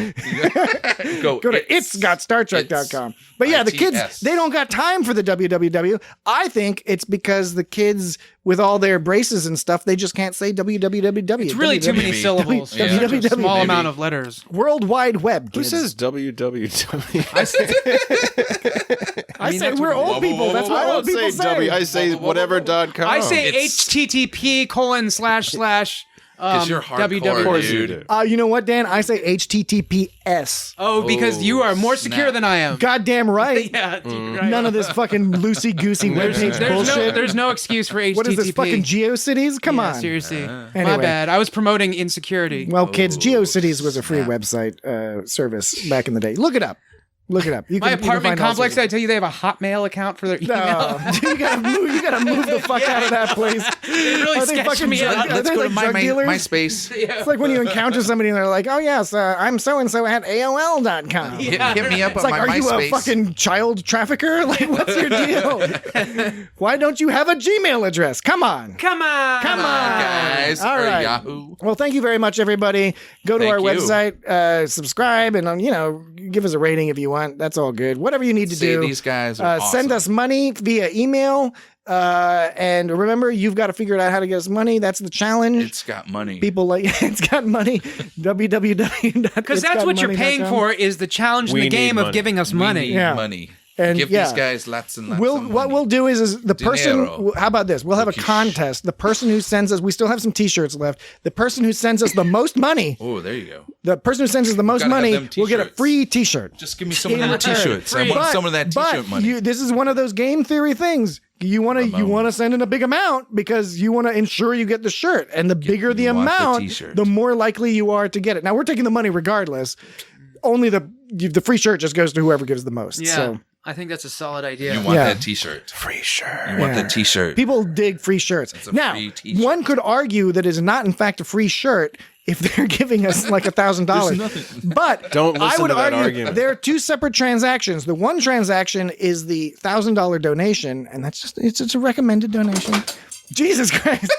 Go Go to it's got StarTrek.com. But yeah, the kids, ITS. they don't got time for the www. I think it's because the kids with all their braces and stuff, they just can't say www. It's really too many Maybe. syllables. Yeah. Such a small Maybe. amount of letters. World Wide Web. Who Kids. says www? I say that's we're what- old people. That's what I old don't people say W. I say whatever.com. I say It's- http:// You're hardcore, www. Of course you dude. do. You know what, Dan? I say HTTPS. Oh, because you are more snap. secure than I am. Goddamn right. Yeah, right. None of this fucking loosey-goosey webpage bullshit. There's no excuse for HTTP. What is this, fucking GeoCities? Come Yeah, on. seriously. My Anyway. bad. I was promoting insecurity. Well, kids, GeoCities was a free website service back in the day. Look it up. Look it up. You My can apartment find all complex, sorts I tell you, they have a Hotmail account for their of- email. No, you gotta move the fuck out of that place. It really Are they sketched fucking me drug- out. are Let's they go like to my drug dealers? MySpace. It's like when you encounter somebody and they're like, "Oh yes, I'm so and so at AOL.com." Hit me up It's on like, my are you a MySpace. fucking child trafficker? Like, what's your deal? Why don't you have a Gmail address? Come on. Come on. Come on. guys. All or right. Yahoo. Well, thank you very much, everybody. Go to Thank our you. website, subscribe, and give us a rating if you want. That's all good. Whatever you need to Say do. these guys are Send awesome. us money via email. And remember, you've got to figure out how to get us money. That's the challenge. It's got money. People like it's got money. www. Because that's what you're paying for is the challenge in We the need game of money. giving us We money. need Yeah. money. And Give yeah. these guys lots and lots What of money. we'll do is the person. Dinero. How about this? We'll have a Cookies. contest. The person who sends us. We still have some T-shirts left. The person who sends us the most money. Oh, there you go. The person who sends us the most gotta have money them will get a t-shirts. free T-shirt. Just give me some of In the return. t-shirts. I want But- some of that t-shirt but money. this is one of those game theory things. You want to send in a big amount because you want to ensure you get the shirt, and the bigger the you want the amount, t-shirt. the more likely you are to get it. Now we're taking the money regardless. Only the free shirt just goes to whoever gives the most. Yeah. So I think that's a solid idea. You want Yeah. that t-shirt. Free shirt. You want Yeah. the t-shirt. people dig free shirts. a Now free t-shirt. one could argue that it's not in fact a free shirt if they're giving us like $1,000. But Don't listen I would to that argue argument. there are two separate transactions. The one transaction is the $1,000 donation, and that's it's a recommended donation. Jesus Christ.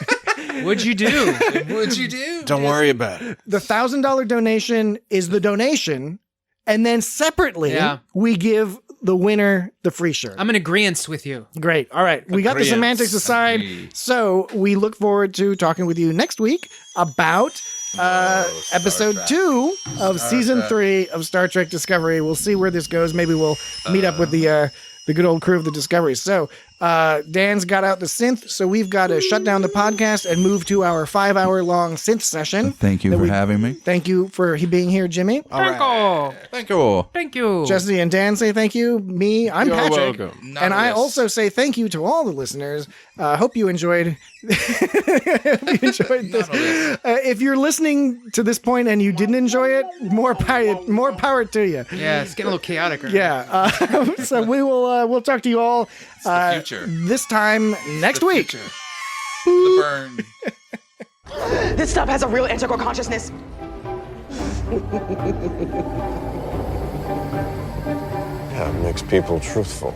What'd you do? What'd you do? Don't worry about it. The $1,000 donation is the donation, and then separately Yeah. we give the winner the free shirt. I'm in agreement with you. Great. All right. We got the Agreeance. semantics aside. Agreed. So we look forward to talking with you next week about episode Trek. 2 of season Trek. 3 of Star Trek Discovery. We'll see where this goes. Maybe we'll meet up with the good old crew of the Discovery. So Dan's got out the synth, so we've got to shut down the podcast and move to our 5-hour-long synth session. Thank you that for we- having me. Thank you for being here, Jimmy. Thank you. Thank you. Thank you. Jesse and Dan say thank you. Me, I'm You're Patrick. welcome. And I Nautilus. also say thank you to all the listeners. Hope you enjoyed. Hope you enjoyed this. If you're listening to this point and you didn't enjoy it, more power to you. Yeah, it's getting a little chaotic. Right? Yeah. So we'll talk to you all the future. this time next week. Future. The burn. This stuff has a real integral consciousness. Yeah, it makes people truthful.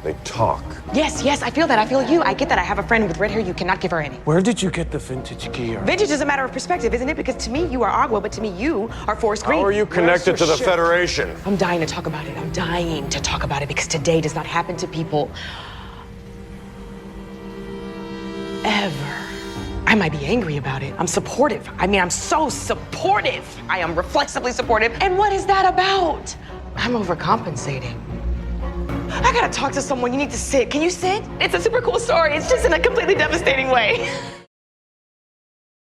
They talk. Yes, I feel that. I feel you. I get that. I have a friend with red hair. You cannot give her any. Where did you get the vintage gear? Vintage is a matter of perspective, isn't it? Because to me, you are Agua, but to me, you are Forest Green. How are you connected to the Federation? I'm dying to talk about it. I'm dying to talk about it because today does not happen to people ever. I might be angry about it. I'm supportive. I mean, I'm so supportive. I am reflexively supportive. And what is that about? I'm overcompensating. I gotta talk to someone. You need to sit. Can you sit? It's a super cool story. It's just in a completely devastating way.